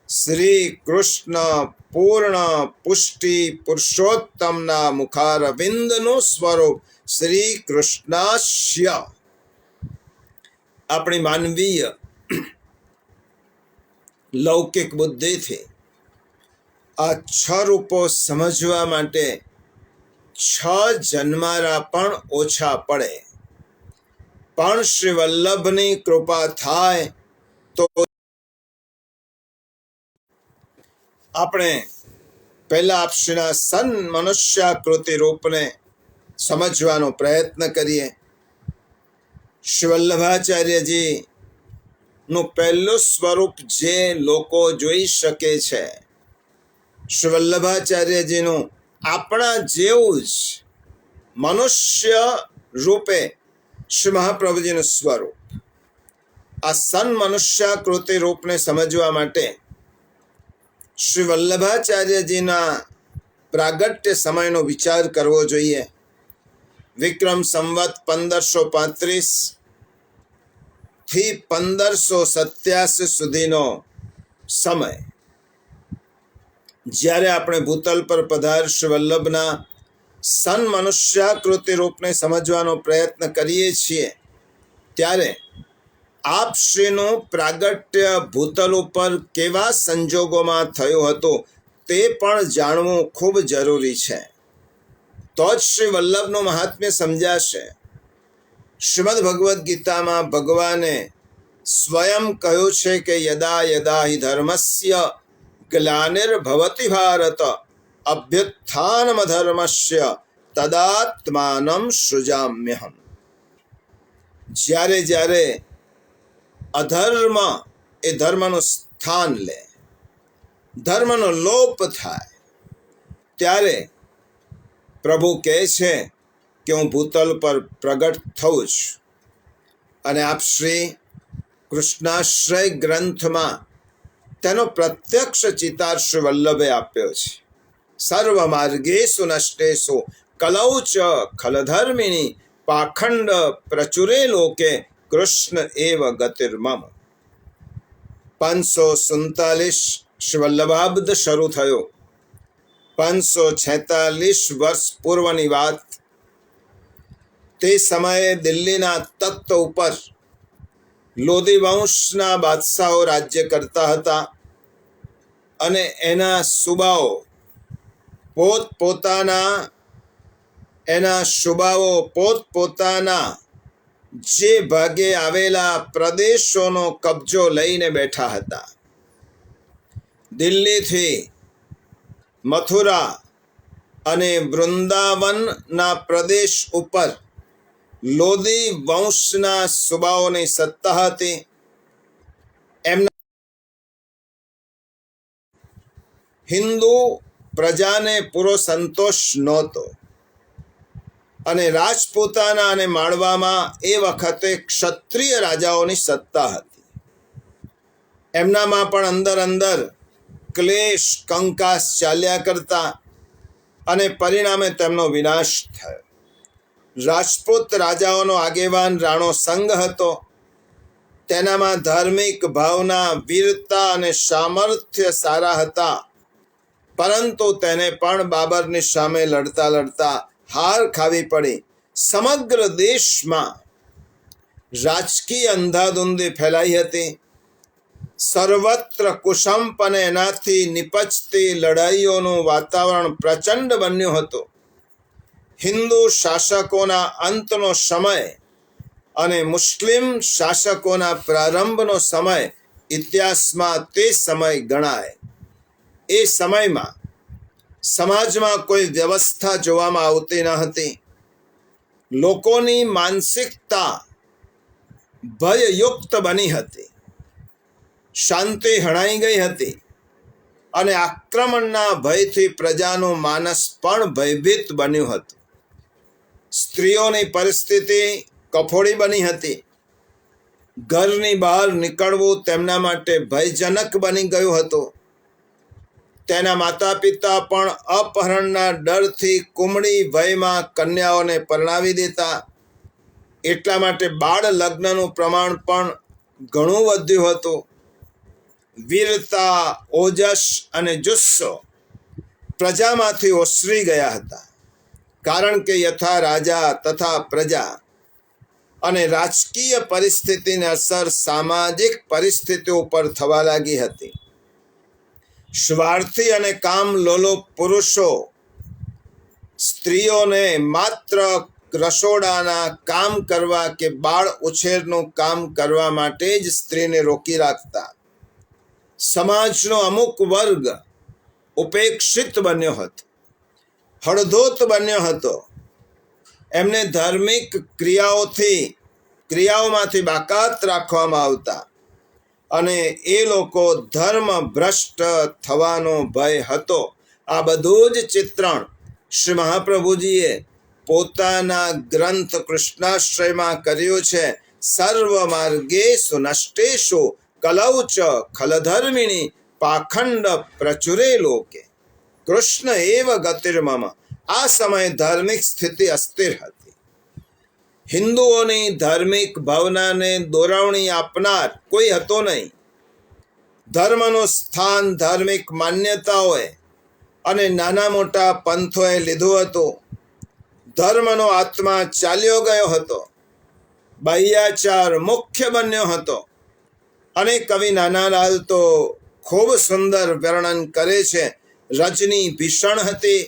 શ્રી કૃષ્ણ પૂર્ણ પુષ્ટિ પુરુષોત્તમના મુખારવિંદનું સ્વરૂપ શ્રી કૃષ્ણાસ્ય. આપણી માનવીય લૌકિક બુદ્ધિથી આ 6 રૂપો સમજવા માટે 6 જન્મારા પણ ઓછા પડે. પણ શ્રી વલ્લભની કૃપા થાય તો આપણે પહેલા આપશ્રીના સન મનુષ્યાકૃતિ રૂપને સમજવાનો પ્રયત્ન કરીએ. શ્રી વલ્લભાચાર્યજી નું પહેલું સ્વરૂપ જે લોકો જોઈ શકે છે, શ્રી વલ્લભાચાર્યજીનું આપણા જેવું જ મનુષ્ય રૂપે શ્રી મહાપ્રભુજીનું સ્વરૂપ. આ સન મનુષ્યાકૃતિ રૂપને સમજવા માટે શ્રી વલ્લભાચાર્યજીના પ્રાગટ્ય સમયનો વિચાર કરવો જોઈએ. વિક્રમ સંવત 1535 થી 1587 સુધીનો સમય, જ્યારે આપણે ભૂતલ પર પધાર શ્રી વલ્લભના સન મનુષ્યાકૃતિ રૂપને સમજવાનો પ્રયત્ન કરીએ છીએ, ત્યારે આપ શ્રીનું પ્રાગટ્ય ભૂતલ ઉપર કેવા સંજોગોમાં થયું હતું તે પણ જાણવું ખૂબ જરૂરી છે. તો જ શ્રી વલ્લભનું મહાત્મ્ય સમજાશે. શ્રીમદ ભગવદ્ ગીતામાં ભગવાને સ્વયં કહ્યું છે કે યદા યદા હિ ધર્મસ્ય ગ્લાનિર્ભવતિ ભારત અભ્યુત્થાનમધર્મસ્ય તદાત્માનં સૃજામ્યહમ. જ્યારે જ્યારે અધર્મ એ ધર્મનું સ્થાન લે, ધર્મનો લોપ થાય, ત્યારે પ્રભુ કહે છે કે હું ભૂતલ પર પ્રગટ થઉં છું. અને આપ શ્રી કૃષ્ણાશ્રય ગ્રંથમાં તેનો પ્રત્યક્ષ ચિતાર શ્રી વલ્લભે આપ્યો છે. સર્વ માર્ગેષુ નષ્ટેષુ કલૌ ચ ખલધર્મિણી પાખંડ પ્રચુરે લોકે કૃષ્ણ એવ ગતિર્મમ. 547 શ્રી વલ્લભાબ્દ શરૂ થયો. 546 વર્ષ પૂર્વની વાત. તે સમયે દિલ્હીના તખ્ત ઉપર લોધી વંશના બાદશાહો રાજ્ય કરતા હતા અને એના સુબાઓ પોતપોતાના જે ભાગે આવેલા પ્રદેશોનો કબજો લઈને બેઠા હતા. દિલ્હીથી મથુરા અને વૃંદાવનના પ્રદેશ ઉપર લોધી વંશના સુબાઓની સત્તા હતી. એમના હિન્દુ પ્રજાને પૂરો સંતોષ નહોતો અને રાજપૂતાના અને માળવામાં એ વખતે ક્ષત્રિય રાજાઓની સત્તા હતી. એમનામાં પણ અંદર અંદર ક્લેશ કંકાસ ચાલ્યા કરતા અને પરિણામે તેમનો વિનાશ થયો. રાજપૂત રાજાઓનો આગેવાન રાણો સંઘ હતો. તેનામાં ધાર્મિક ભાવના, વીરતા અને સામર્થ્ય સારા હતા, પરંતુ તેને પણ બાબરની સામે લડતા લડતા હાર ખાવી પડી. સમગ્ર દેશમાં રાજકીય અંધાધૂંધી ફેલાઈ હતી. સર્વત્ર કુશંપ અને એનાથી નિપજતી લડાઈઓનું વાતાવરણ પ્રચંડ બન્યું હતું. હિન્દુ શાસકોના અંતનો સમય અને મુસ્લિમ શાસકોના પ્રારંભનો સમય ઇતિહાસમાં તે સમય ગણાય. એ સમયમાં સમાજમાં કોઈ વ્યવસ્થા જોવામાં આવતી ન હતી. લોકોની માનસિકતા ભયયુક્ત બની હતી. શાંતિ હણાઈ ગઈ હતી અને આક્રમણના ભયથી પ્રજાનું માનસ પણ ભયભીત બન્યું હતું. સ્ત્રીઓની પરિસ્થિતિ કફોડી બની હતી. ઘરની બહાર નીકળવું તેમના માટે ભયજનક બની ગયું હતું. તેના માતા પિતા પણ અપહરણના ડરથી કુમળી વયમાં કન્યાઓને પરણાવી દેતા. એટલા માટે બાળ લગ્નનું પ્રમાણ પણ ઘણું વધ્યું હતું. વીરતા, ઓજસ અને જુસ્સો પ્રજામાંથી ઓસરી ગયા હતા, કારણ કે યથા રાજા તથા પ્રજા અને રાજકીય પરિસ્થિતિની અસર સામાજિક પરિસ્થિતિઓ ઉપર થવા લાગી હતી. સ્વાર્થી અને કામ લોલુપ પુરુષો સ્ત્રીઓને માત્ર રસોડાના કામ કરવા કે બાળ ઉછેરનું કામ કરવા માટે જ સ્ત્રીને રોકી રાખતા. સમાજનો અમુક વર્ગ ઉપેક્ષિત બન્યો હતો, હળધૂત બન્યો હતો. એમને ધાર્મિક ક્રિયાઓમાંથી બાકાત રાખવામાં આવતા અને એ લોકો ધર્મ ભ્રષ્ટ થવાનો ભય હતો. આ બધું જ ચિત્રણ શ્રી મહાપ્રભુજીએ પોતાના ગ્રંથ કૃષ્ણાશ્રયમાં કર્યું છે. સર્વ માર્ગેષુ નષ્ટેષુ કલૌ ચ ખલધર્મિણી પાખંડ પ્રચુરે લોકે કૃષ્ણ એવ ગતિર્મમ. આ સમયે ધાર્મિક સ્થિતિ અસ્થિર હતી. હિન્દુઓની ધાર્મિક ભાવનાને દોરવણી આપનાર કોઈ હતો નહીં. ધર્મનું સ્થાન ધાર્મિક માન્યતાઓએ અને નાના મોટા પંથોએ લીધું હતું. ધર્મનો આત્મા ચાલ્યો ગયો હતો. બાહ્યાચાર મુખ્ય બન્યો હતો. અને કવિ નાનાલાલ તો ખૂબ સુંદર વર્ણન કરે છે. રજની ભીષણ હતી,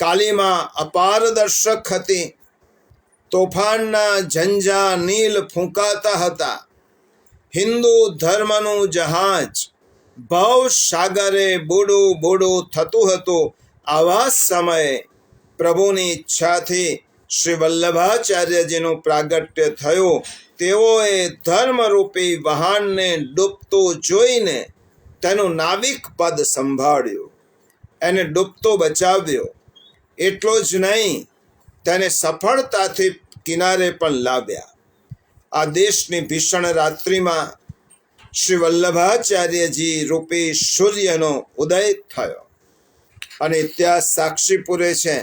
કાલીમાં અપારદર્શક હતી. તોફાનના ઝંઝા નીલ ફૂંકાતા હતા. હિન્દુ ધર્મનું જહાજ ભવ સાગરે બોડું બોડું થતું હતું. આવા સમયે પ્રભુની ઈચ્છાથી શ્રી વલ્લભાચાર્યજીનું પ્રાગટ્ય થયું. તેઓએ ધર્મરૂપી વહાણને ડૂબતું જોઈને તેનું નાવિક પદ સંભાળ્યું, એને ડૂબતો બચાવ્યો. એટલો જ નહીં, તેને સફળતાથી કિનારે પણ લાવ્યા. આ દેશની ભીષણ રાત્રિમાં શ્રી વલ્લભાચાર્યજી રૂપી સૂર્યનો ઉદય થયો અને ઇતિહાસ સાક્ષી પૂરે છે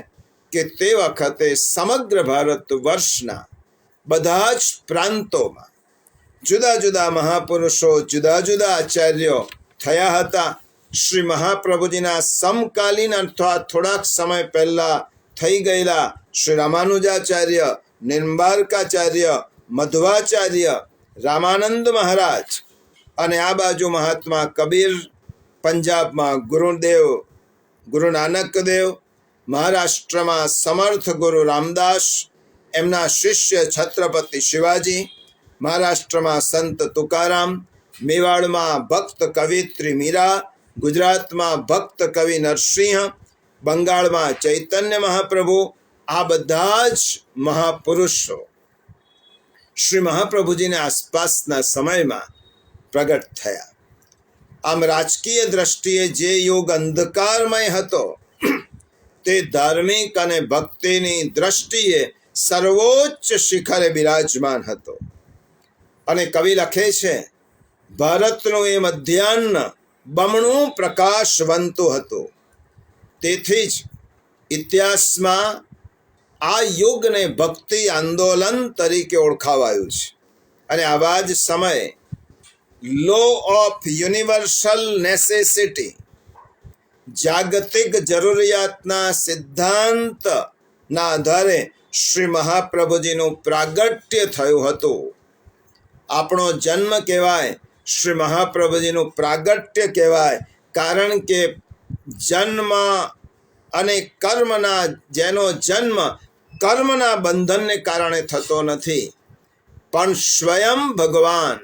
કે તે વખતે સમગ્ર ભારત વર્ષના બધા જ પ્રાંતોમાં જુદા જુદા મહાપુરુષો, જુદા જુદા આચાર્યો થયા હતા. શ્રી મહાપ્રભુજીના સમકાલીન અથવા થોડાક સમય પહેલા થઈ ગયેલા શ્રી રામાનુજાચાર્ય, નિમ્બાર્કાચાર્ય, મધ્વાચાર્ય, રામાનંદ મહારાજ અને આ બાજુ મહાત્મા કબીર, પંજાબમાં ગુરુદેવ ગુરુ નાનક દેવ, મહારાષ્ટ્રમાં સમર્થ ગુરુ રામદાસ, એમના શિષ્ય છત્રપતિ શિવાજી, મહારાષ્ટ્રમાં સંત તુકારામ, મેવાડમાં ભક્ત કવિત્રી મીરા, ગુજરાતમાં ભક્ત કવિ નરસિંહ, બંગાળમાં ચૈતન્ય મહાપ્રભુ, આ બધા જ મહાપુરુષો શ્રી મહાપ્રભુજીના આસપાસના સમયમાં પ્રગટ થયા. આમ રાજકીય દ્રષ્ટિએ જે યુગ અંધકારમય હતો તે ધાર્મિક અને ભક્તિની દ્રષ્ટિએ સર્વોચ્ચ શિખરે બિરાજમાન હતો. અને કવિ લખે છે, ભારતનું એ મધ્યાહ્ન બમણું પ્રકાશવંતું હતું. તેથી જ ઇતિહાસમાં આ યુગને ભક્તિ આંદોલન તરીકે ઓળખાવાયું છે. અને આવા જ સમયે લો ઓફ યુનિવર્સલ નેસેસિટી, જાગતિક જરૂરિયાતના સિદ્ધાંતના આધારે શ્રી મહાપ્રભુજીનું પ્રાગટ્ય થયું હતું. આપણો જન્મ કહેવાય, શ્રી મહાપ્રભુજીનું પ્રાગટ્ય કહેવાય. કારણ કે જન્મ અને કર્મના, જેનો જન્મ કર્મના બંધનને કારણે થતો નથી, પણ સ્વયં ભગવાન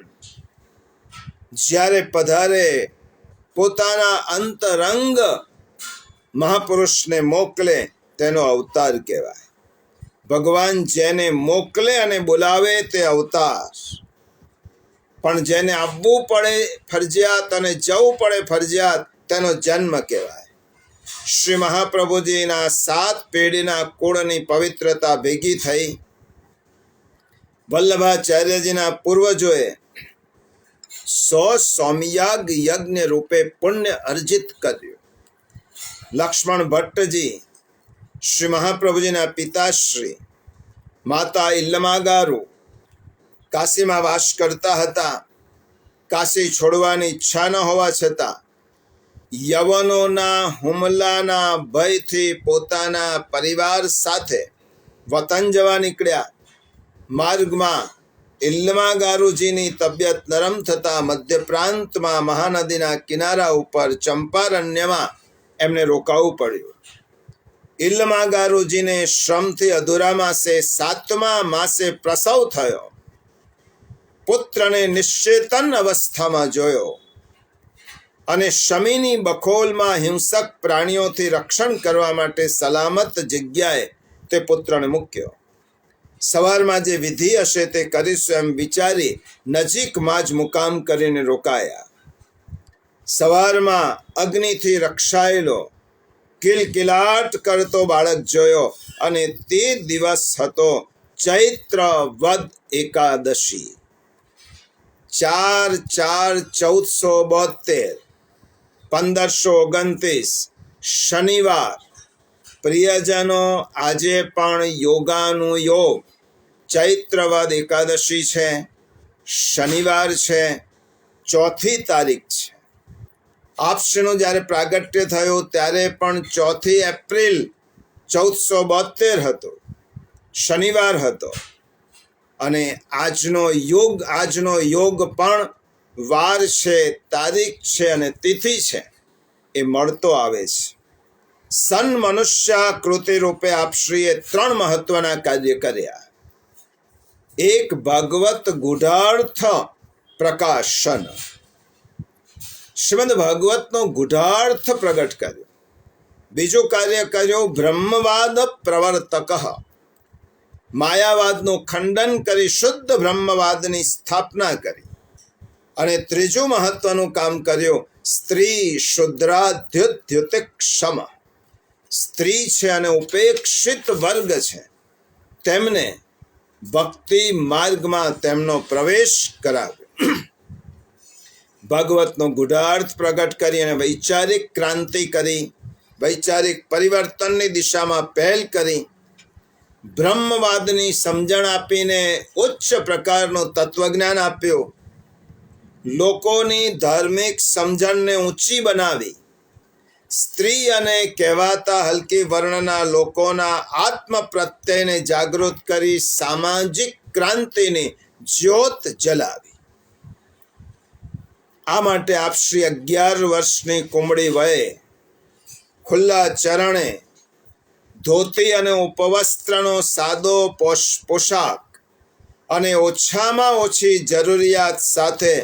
જ્યારે પધારે પોતાના અંતરંગ મહાપુરુષને મોકલે તેનો અવતાર કહેવાય. ભગવાન જેને મોકલે અને બોલાવે તે અવતાર, પણ જેને આવવું પડે ફરજિયાત અને જવું પડે ફરજિયાત તેનો જન્મ કહેવાય. શ્રી મહાપ્રભુજીના 7 પેઢીના કુળની પવિત્રતા ભેગી થઈ. વલ્લભાચાર્યજીના પૂર્વજોએ 100 સોમયાગ યજ્ઞ રૂપે પુણ્ય અર્જિત કર્યું. લક્ષ્મણ ભટ્ટજી શ્રી મહાપ્રભુજીના પિતાશ્રી, માતા ઇલ્લમાગારુ કાશીમાં વાસ કરતા હતા. કાશી છોડવાની ઈચ્છા ન હોવા છતાં યવનોના હુમલાના ભયથી પોતાના પરિવાર સાથે વતન જવા નીકળ્યા. માર્ગમાં ઇલ્લમાગારુજીની તબિયત નરમ થતાં મધ્ય પ્રાંતમાં મહાનદીના કિનારા ઉપર ચંપારણ્યમાં એમને રોકાવું પડ્યું. ઇલ્લમાગારુજીને શ્રમથી અધૂરા માસે 7મા માસે પ્રસવ થયો. પુત્રને નિશ્ચેતન અવસ્થામાં જોયો અને શમીની બખોલમાં હિંસક પ્રાણીઓથી રક્ષણ કરવા માટે સલામત જગ્યાએ તે પુત્રને મૂક્યો. સવારમાં જે વિધિ હશે તે કરીશું એમ વિચારી નજીકમાં જ મુકામ કરીને રોકાયા. સવારમાં અગ્નિથી રક્ષાયેલો કિલકિલાટ કરતો બાળક જોયો અને તે દિવસ હતો ચૈત્ર વદ એકાદશી. 4/4/1472 1529 શનિવાર. પ્રિયજનો, આજે પણ યોગાનું યોગ ચૈત્રવદ એકાદશી છે, શનિવાર છે, 4મી તારીખ છે. આપશ્રીનું જ્યારે પ્રાગટ્ય થયું ત્યારે પણ 4 એપ્રિલ 1472 હતો, શનિવાર હતો. અને આજનો યોગ પણ વાર છે, તારીખ છે અને તિથિ છે એ મળતો આવે છે. સન મનુષ્યાકૃતિ રૂપે આપશ્રીએ 3 મહત્વના કાર્ય કર્યા. એક, ભાગવત ગૂઢાર્થ પ્રકાશન, શ્રીમદ ભાગવતનો ગૂઢાર્થ પ્રગટ કર્યો. બીજું કાર્ય કર્યું બ્રહ્મવાદ પ્રવર્તક, માયાવાદનું ખંડન કરી શુદ્ધ બ્રહ્મવાદની સ્થાપના કરી. અને ત્રીજું મહત્વનું કામ કર્યું સ્ત્રી શુદ્રાધ્યુત્યુતિક્ષમ, સ્ત્રી છે અને ઉપેક્ષિત વર્ગ છે, તેમને ભક્તિ માર્ગમાં તેમનો પ્રવેશ કરાવ્યો. ભાગવતનો ગૂઢાર્થ પ્રગટ કરી અને વૈચારિક ક્રાંતિ કરી, વૈચારિક પરિવર્તનની દિશામાં પહેલ કરી, બ્રહ્મવાદની સમજણ આપીને ઉચ્ચ પ્રકારનું તત્વજ્ઞાન આપ્યું, લોકોની ધાર્મિક સમજણને ઊંચી બનાવી, સ્ત્રી અને કહેવાતા હલકી વર્ણના લોકોના આત્મ પ્રત્યેને જાગૃત કરી સામાજિક ક્રાંતિની જ્યોત જલાવી. આ માટે આપ શ્રી 11 વર્ષની કુમળી વયે ખુલ્લા ચરણે ધોતી અને ઉપવસ્ત્રનો સાદો પોશાક અને ઓછામાં ઓછી જરૂરિયાત સાથે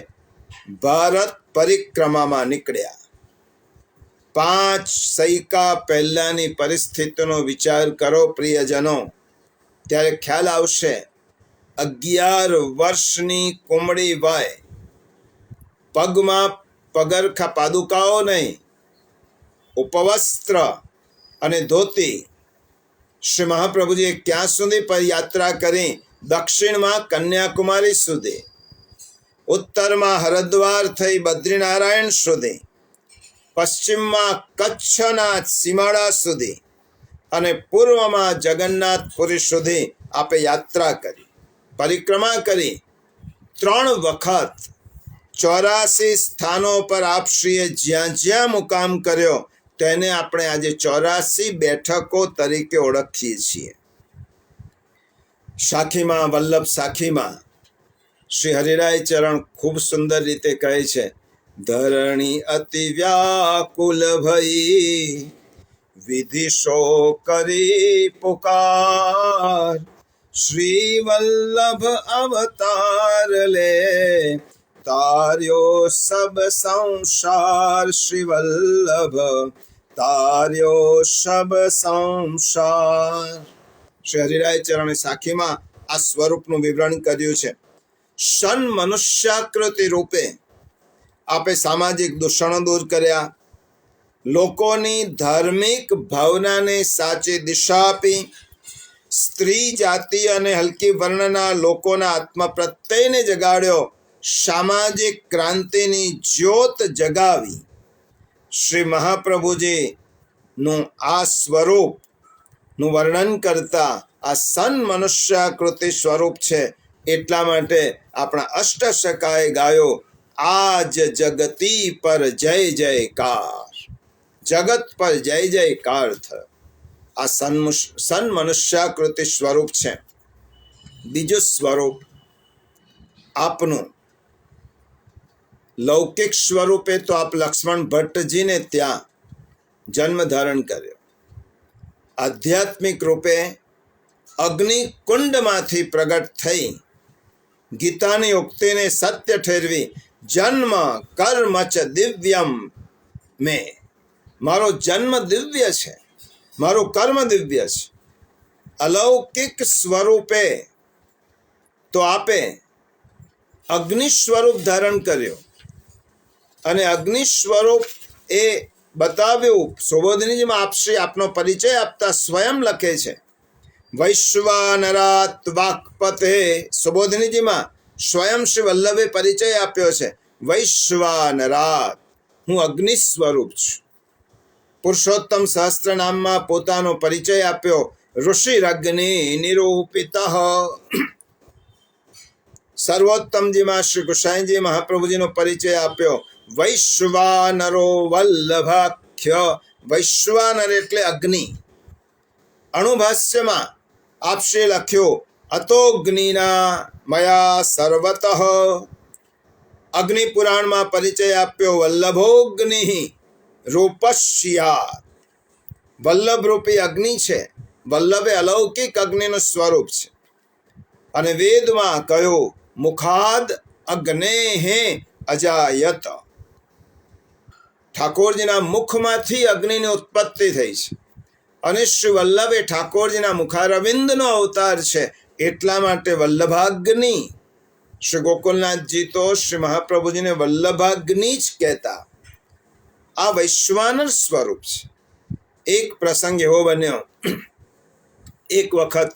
ભારત પરિક્રમામાં નીકળ્યા. 5 સૈકા પહેલાની પરિસ્થિતિનો વિચાર કરો પ્રિયજનો, ત્યારે ખ્યાલ આવશે 11 વર્ષની કુમળી વય, પગમાં પગરખા પાદુકાઓ નહીં, ઉપવસ્ત્ર અને ધોતી. શ્રી મહાપ્રભુજીએ ક્યાં સુધી પદયાત્રા કરી? દક્ષિણમાં કન્યાકુમારી સુધી, ઉત્તરમાં હરિદ્વાર થઈ બદ્રીનારાયણ સુધી, પશ્ચિમમાં કચ્છના સીમાડા સુધી અને પૂર્વમાં જગન્નાથપુરી સુધી આપે યાત્રા કરી, પરિક્રમા કરી. 3 વખત 84 સ્થાનો પર આપશ્રીએ જ્યાં જ્યાં મુકામ કર્યો તેને આપણે આજે 84 બેઠકો તરીકે ઓળખીએ છીએ. સાખીમાં, વલ્લભ સાખીમાં શ્રી હરિરાય ચરણ ખૂબ સુંદર રીતે કહે છે, ધરણી અતિ વ્યાકુલ ભઈ વિધિશો કરી પુકાર, શ્રી વલ્લભ અવતાર લે તાર્યો સબ સંસાર, શ્રી વલ્લભ તાર્યો સબ સંસાર. શ્રી હરિરાય ચરણે સાખીમાં આ સ્વરૂપનું વિવરણ કર્યું છે. સન મનુષ્યાકૃતિ રૂપે આપે સામાજિક દૂષણો દૂર કર્યા, લોકોની ધાર્મિક ભાવનાને સાચી દિશા આપી, સ્ત્રી જાતિ અને હલકી વર્ણના લોકોના આત્મા પ્રત્યેને જગાડ્યો, સામાજિક ક્રાંતિની જ્યોત જગાવી. શ્રી મહાપ્રભુજીનું આ સ્વરૂપનું વર્ણન કરતા આ સન મનુષ્યાકૃતિ સ્વરૂપ છે. એટલા માટે આપણા અષ્ટસખાએ ગાયો, આજ જગતી પર જય જયકાર, જગત પર જય જયકાર થયો. આ સન મનુષ્યાકૃતિ સ્વરૂપ છે. બીજું સ્વરૂપ આપનું લૌકિક સ્વરૂપે તો આપ લક્ષ્મણ ભટ્ટજીને ત્યાં જન્મ ધારણ કર્યો. આધ્યાત્મિક રૂપે અગ્નિકુંડમાંથી પ્રગટ થઈ ગીતાની ઉક્તિને સત્ય ઠેરવી, જન્મ કર્મ ચ દિવ્યમ મેં, મારો જન્મ દિવ્ય છે, મારું કર્મ દિવ્ય છે. અલૌકિક સ્વરૂપે તો આપે અગ્નિ સ્વરૂપ ધારણ કર્યો અને અગ્નિ સ્વરૂપ એ બતાવ્યું. સુબોધિનીજીમાં આપશ્રી આપનો પરિચય આપતા સ્વયં લખે છે, વૈશ્વાનરાત વાક્પતે. સુબોધિનીજીમાં સ્વયં શ્રી વલ્લભે પરિચય આપ્યો છે, વૈશ્વાનરાત, હું અગ્નિ સ્વરૂપ છું. પુરુષોત્તમ સહસ્ત્રનામમાં પોતાનો પરિચય આપ્યો, ઋષિરગ્નિ નિરૂપિત. સર્વોત્તમજીમાં શ્રી ગુસાઈજી મહાપ્રભુજીનો પરિચય આપ્યો, વૈશ્વાનરો વલ્લભાખ્ય. વૈશ્વાનર એટલે અગ્નિ. અણુભાષ્યમાં આપશે લખ્યો, અતોગ્નિના મયા સર્વતઃ. અગ્નિ પુરાણમાં પરિચય આપ્યો, વલ્લભોગ્નિ રૂપસ્યા. વલ્લભ રૂપી અગ્નિ છે. વલ્લભ એ અલૌકિક અગ્નિનું સ્વરૂપ છે. અને વેદમાં કહ્યું મુખાદ અગ્નેહે અજાયત. ઠાકોરજીના મુખમાંથી અગ્નિની ઉત્પત્તિ થઈ છે. અને શ્રી વલ્લભ એ ઠાકોરજીના મુખારવિંદનો અવતાર છે. એટલા માટે વલ્લભાગ્નિ. શ્રી ગોકુલનાથજી તો શ્રી મહાપ્રભુજીને વલ્લભાગ્નિ જ કહેતા. આ વૈશ્વાનર સ્વરૂપ છે. એક પ્રસંગ એવો બન્યો, એક વખત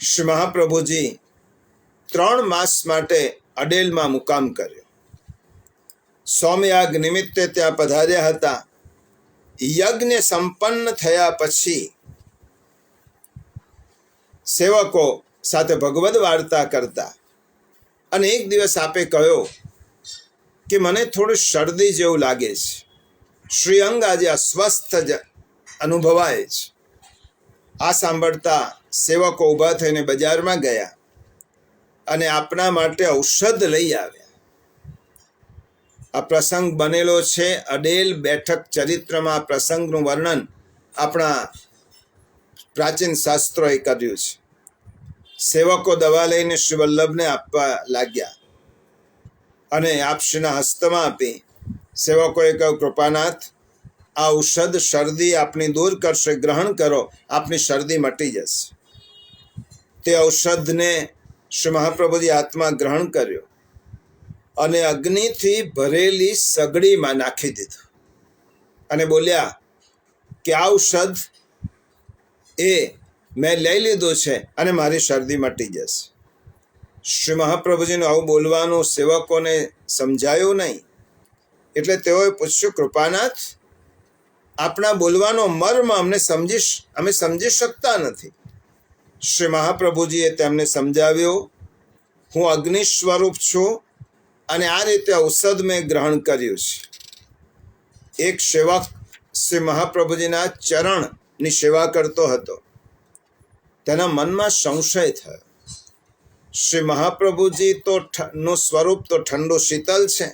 શ્રી મહાપ્રભુજી 3 માસ માટે અડેલમાં મુકામ કર્યો. સોમયાગ નિમિત્તે ત્યાં પધાર્યા હતા. યજ્ઞ સંપન્ન થયા પછી સેવકો સાથે ભગવદ વાર્તા કરતા. અને એક દિવસ આપે કહ્યો કે મને થોડું શરદી જેવું લાગે છે. શ્રીઅંગ આજે અસ્વસ્થ અનુભવાય છે. આ સાંભળતા સેવકો ઊભા થઈને બજારમાં ગયા અને આપના માટે ઔષધ લઈ આવ્યા. આ પ્રસંગ બનેલો છે અડેલ બેઠક ચરિત્રમાં. પ્રસંગનું વર્ણન આપણા પ્રાચીન શાસ્ત્રોએ કર્યું છે. સેવકો દવા લઈને શ્રી વલ્લભને આપવા લાગ્યા અને આપશ્રીના હસ્તમાં આપી. સેવકોએ કહ્યું કૃપાનાથ, આ ઔષધ શરદી આપની દૂર કરશે, ગ્રહણ કરો, આપની શરદી મટી જશે. તે ઔષધને શ્રી મહાપ્રભુજી હાથમાં ગ્રહણ કર્યો અને અગ્નિથી ભરેલી સગડીમાં નાખી દીધું અને બોલ્યા કે આ ઔષધ એ મેં લઈ લીધું છે અને મારી શરદી મટી જશે. શ્રી મહાપ્રભુજીનું આવું બોલવાનું સેવકોને સમજાયું નહીં. એટલે તેઓએ પૂછ્યું કૃપાનાથ, આપણા બોલવાનો મર્મ અમે સમજી શકતા નથી. શ્રી મહાપ્રભુજીએ તેમને સમજાવ્યું, હું અગ્નિ સ્વરૂપ છું અને આ રીતે ઔષધ મેં ગ્રહણ કર્યું છે. એક સેવક શ્રી મહાપ્રભુજીના ચરણની સેવા કરતો હતો. તેના મનમાં સંશય થયો. શ્રી મહાપ્રભુજી નું સ્વરૂપ તો ઠંડુ શીતલ છે.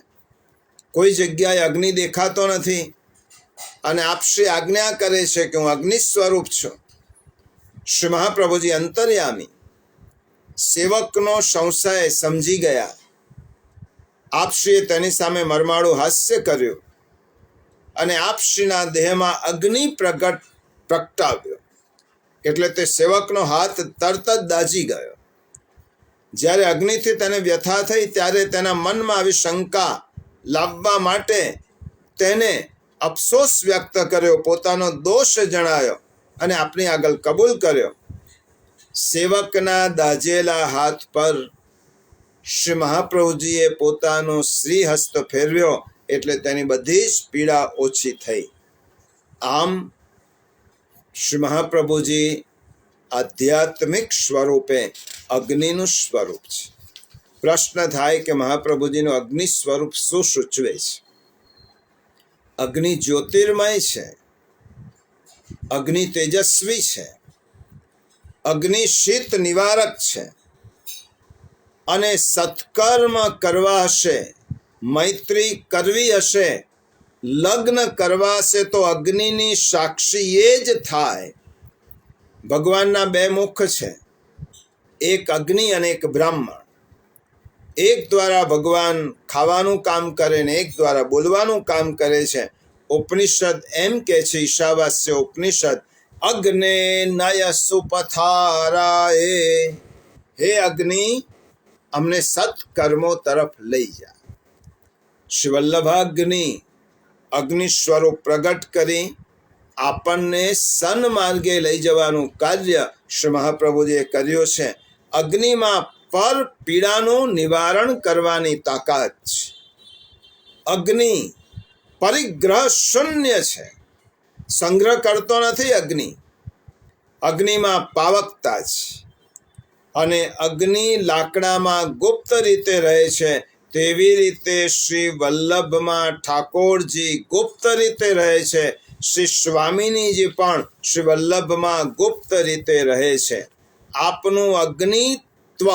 કોઈ જગ્યાએ અગ્નિ દેખાતો નથી અને આપશ્રી આજ્ઞા કરે છે કે હું અગ્નિ સ્વરૂપ છું. શ્રી મહાપ્રભુજી અંતર્યામી. સેવકનો સંશય સમજી ગયા. આપશ્રીએ તેની સામે મરમાળું હાસ્ય કર્યું અને આપશ્રીના દેહમાં અગ્નિ પ્રગટાવ્યો. એટલે તે સેવકનો હાથ તરત જ દાઝી ગયો. જ્યારે અગ્નિથી તેને વ્યથા થઈ ત્યારે તેના મનમાં આવી શંકા લાવવા માટે તેને અફસોસ વ્યક્ત કર્યો, પોતાનો દોષ જણાયો અને આપની આગળ કબૂલ કર્યો. સેવકના દાઝેલા હાથ પર શ્રી મહાપ્રભુજીએ પોતાનો શ્રીહસ્ત ફેરવ્યો એટલે તેની બધી જ પીડા ઓછી થઈ. આમ શ્રી મહાપ્રભુજી આધ્યાત્મિક સ્વરૂપે અગ્નિનું સ્વરૂપ છે. પ્રશ્ન થાય કે મહાપ્રભુજીનું અગ્નિ સ્વરૂપ શું સૂચવે છે? અગ્નિ જ્યોતિર્મય છે, અગ્નિ તેજસ્વી છે, અગ્નિ શીત નિવારક છે અને સત્કર્મ કરવા હશે, મૈત્રી કરવી હશે, લગ્ન કરવા હશે તો અગ્નિની સાક્ષી એ જ થાય. ભગવાનના 2 મુખ છે, એક અગ્નિ અને એક બ્રાહ્મણ. એક દ્વારા ભગવાન ખાવાનું કામ કરે ને એક દ્વારા બોલવાનું કામ કરે છે. ઉપનિષદ એમ કે છે, ઈશાવાસ્ય ઉપનિષદ, અગ્ને નય સુપથારાય. હે અગ્નિ, અમને સત્કર્મો તરફ લઈ જા. શ્રી વલ્લભાગ્નિ અગ્નિ સ્વરૂપ પ્રગટ કરી આપણને સન્માર્ગે લઈ જવાનું કાર્ય શ્રી મહાપ્રભુજીએ કર્યું છે. અગ્નિમાં પર પીડાનું નિવારણ કરવાની તાકાત છે. અગ્નિ પરિગ્રહ શૂન્ય છે, સંગ્રહ કરતો નથી. અગ્નિમાં પાવકતા છે અને અગ્નિ લાકડામાં ગુપ્ત રીતે રહે છે. તેવી રીતે શ્રી વલ્લભમાં ઠાકોરજી ગુપ્ત રીતે રહે છે. શ્રી સ્વામિનીજી પણ શ્રી વલ્લભમાં ગુપ્ત રીતે રહે છે. આપનું અગ્નિત્વ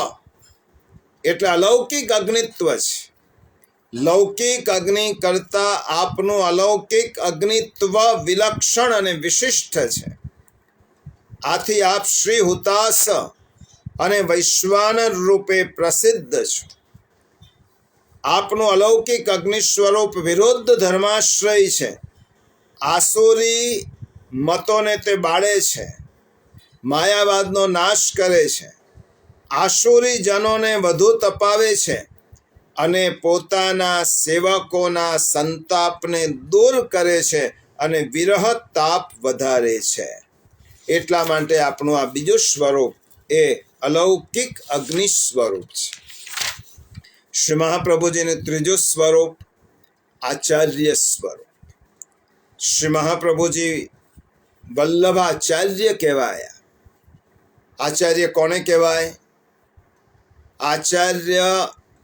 એટલે અલૌકિક અગ્નિત્વ છે. લૌકિક અગ્નિ કરતા આપનું અલૌકિક અગ્નિત્વ વિલક્ષણ અને વિશિષ્ટ છે. આથી આપ શ્રી હુતાસ અને વૈશ્વાનર રૂપે પ્રસિદ્ધ છો. આપનું અલૌકિક અગ્નિ સ્વરૂપ વિરુદ્ધ ધર્માશ્રય છે. આસુરી મતોને તે બાળે છે, માયાવાદનો નાશ કરે છે, આસુરી જનોને વધુ તપાવે છે અને પોતાના સેવકોના સંતાપને દૂર કરે છે અને વિરહ તાપ વધારે છે. એટલા માટે આપણું આ બીજું સ્વરૂપ એ અલૌકિક અગ્નિ સ્વરૂપ છે. શ્રી મહાપ્રભુજીનું ત્રીજું સ્વરૂપ આચાર્ય સ્વરૂપ. શ્રી મહાપ્રભુજી વલ્લભાચાર્ય કહેવાયા. આચાર્ય કોને કહેવાય? આચાર્ય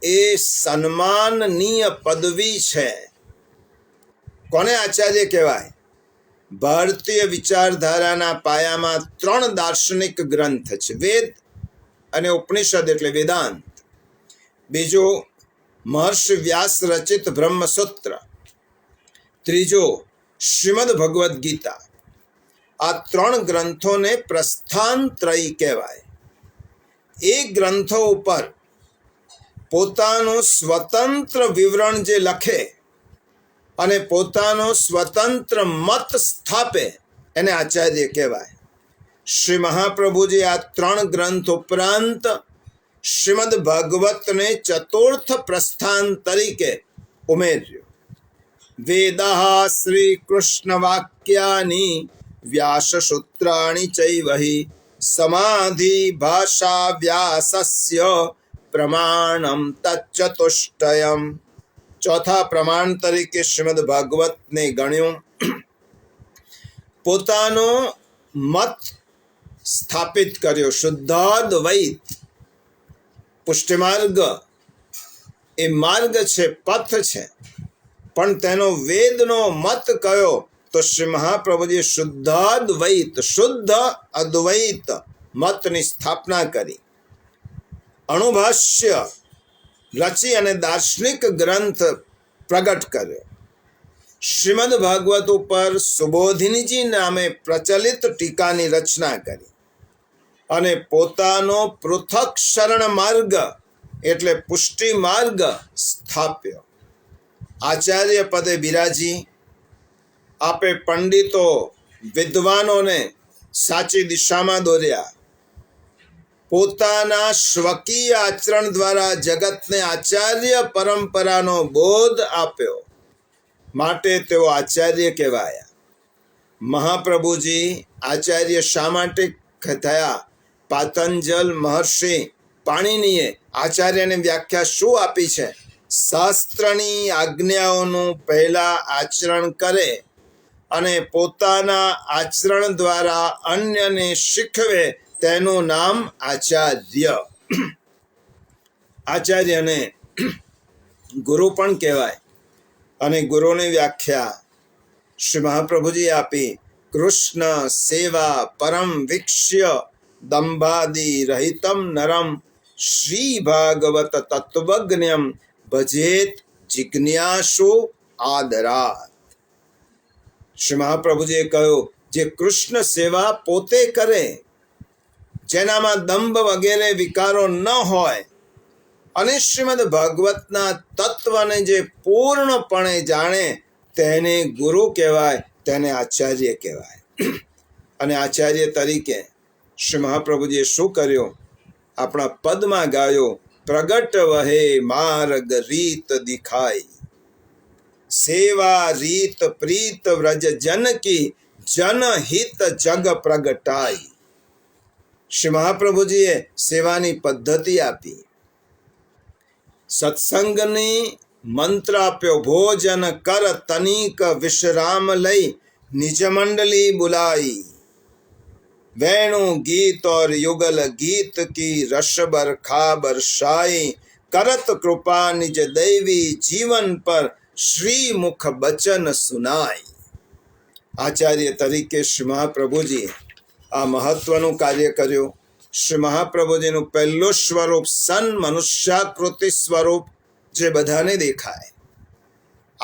એ સન્માનનીય પદવી છે. કોને આચાર્ય કહેવાય? ભારતીય વિચારધારાના પાયામાં 3 દાર્શનિક ગ્રંથ છે, વેદ અને ઉપનિષદ એટલે વેદાંત. બીજો મહર્ષિ વ્યાસ રચિત બ્રહ્મસૂત્ર. ત્રીજો શ્રીમદ ભગવદ્ ગીતા. આ 3 ગ્રંથોને પ્રસ્થાનત્રયી કહેવાય. એ ગ્રંથો ઉપર પોતાનું સ્વતંત્ર વિવરણ જે લખે અને પોતાનો સ્વતંત્ર મત સ્થાપે એને આચાર્ય કહેવાય. શ્રી મહાપ્રભુજી આ 3 ગ્રંથ ઉપરાંત શ્રીમદ ભાગવતને ચતુર્થ પ્રસ્થાન તરીકે ઉમેર્યું. વેદઃ શ્રી કૃષ્ણ વાક્યાની વ્યાસ સૂત્રાણી ચૈવહિ સમાધિ ભાષા વ્યાસસ્ય પ્રમાણમ તચ્ચતુષ્ટયમ. ચોથા પ્રમાણ તરીકે શ્રીમદ ભાગવતને ગણ્યું. પોતાનો મત સ્થાપિત કર્યો. શુદ્ધાદ્વૈત પુષ્ટિમાર્ગ એ માર્ગ છે, પથ છે, પણ તેનો વેદનો મત કયો? તો શ્રી મહાપ્રભુજીએ શુદ્ધાદ્વૈત, શુદ્ધ અદ્વૈત મતની સ્થાપના કરી. અણુભાષ્ય રચી અને દાર્શનિક ગ્રંથ પ્રગટ કર્યો. શ્રીમદ ભાગવત ઉપર સુબોધિનીજી નામે પ્રચલિત ટીકાની રચના કરી અને પોતાનો પૃથક શરણ માર્ગ એટલે પુષ્ટિ માર્ગ સ્થાપ્યો. આચાર્ય પદે બિરાજી આપે પંડિતો વિદ્વાનોને સાચી દિશામાં દોર્યા. પોતાના સ્વકીય આચરણ દ્વારા જગતને આચાર્ય પરંપરાનો બોધ આપ્યો. માટે તેઓ આચાર્ય કહેવાયા. મહાપ્રભુજી આચાર્ય શા માટે થયા? પાતંજલ મહર્ષિ પાણિનીએ આચાર્યની વ્યાખ્યા શું આપી છે? શાસ્ત્રની આજ્ઞાઓનું પહેલા આચરણ કરે અને પોતાના આચરણ દ્વારા અન્યને શીખવે તેનું નામ આચાર્ય. આચાર્યને ગુરુ પણ કહેવાય અને ગુરુની વ્યાખ્યા શ્રી મહાપ્રભુજી આપી. કૃષ્ણ સેવા પરમ વિક્ષ્ય દંભાદિ રહિતમ નરમ શ્રી ભાગવત તત્વજ્ઞમ ભજેત જિજ્ઞાસુ આદરાત. શ્રી મહાપ્રભુજીએ કહ્યું, જે કૃષ્ણ સેવા પોતે કરે, જેનામાં દંભ વગેરે વિકારો ન હોય અને શ્રીમદ ભાગવતના તત્વને જે પૂર્ણપણે જાણે તેને ગુરુ કહેવાય, તેને આચાર્ય કહેવાય. અને આચાર્ય તરીકે શ્રી મહાપ્રભુજીએ શું કર્યું? આપણા પદમાં ગાયો, પ્રગટ વહે માર્ગ રીત દિખાઈ, સેવા રીત પ્રીત વ્રજ જન કી, જનહિત જગ પ્રગટાઈ. શ્રી મહાપ્રભુજીએ સેવાની પદ્ધતિ આપી, સત્સંગની મંત્ર આપ્યો. ભોજન કર તનિક વિશ્રામ લઈ, નિજ મંડલી બુલાઈ, વેણુ ગીત और युगल गीत की रस बरखा बरसाई, करत कृपा निज दैवी जीवन पर श्री मुख बचन सुनाई. આચાર્ય તરીકે શ્રી મહાપ્રભુજી આ મહત્વનું કાર્ય કર્યું. શ્રી મહાપ્રભુજીનું પહેલું સ્વરૂપ સન મનુષ્યાકૃતિ સ્વરૂપ, જે બધાને દેખાય.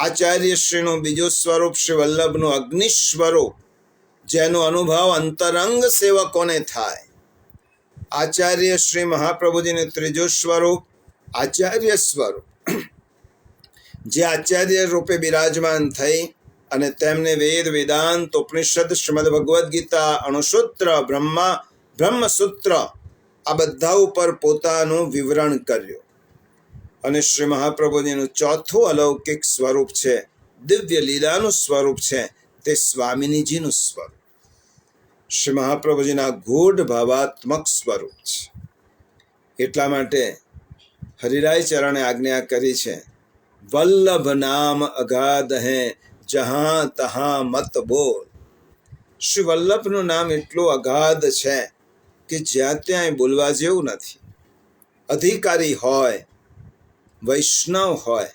આચાર્યશ્રીનું બીજું સ્વરૂપ શ્રી વલ્લભનું અગ્નિ સ્વરૂપ, જેનો અનુભવ અંતરંગ સેવકોને થાય. આચાર્ય શ્રી મહાપ્રભુજીનું ત્રીજું સ્વરૂપ આચાર્ય સ્વરૂપ, જે આચાર્ય રૂપે બિરાજમાન થઈ અને તેમને વેદ, વેદાંત, ઉપનિષદ, શ્રીમદ ભગવદ્ ગીતા, અણુસૂત્ર, બ્રહ્મસૂત્ર આ બધા ઉપર પોતાનું વિવરણ કર્યું. અને શ્રી મહાપ્રભુજીનું ચોથું અલૌકિક સ્વરૂપ છે, દિવ્ય લીલાનું સ્વરૂપ છે, તે સ્વામિનીજીનું સ્વરૂપ, શ્રી મહાપ્રભુજીના ગૂઢ ભાવાત્મક સ્વરૂપ છે. એટલા માટે હરિરાય ચરણે આજ્ઞા કરી છે, વલ્લભ નામ અગાધ હૈ જહાં તહાં મત બોલ. શ્રી વલ્લભનું નામ એટલું અગાધ છે કે જ્યાં ત્યાં બોલવા જેવું નથી. અધિકારી હોય, વૈષ્ણવ હોય,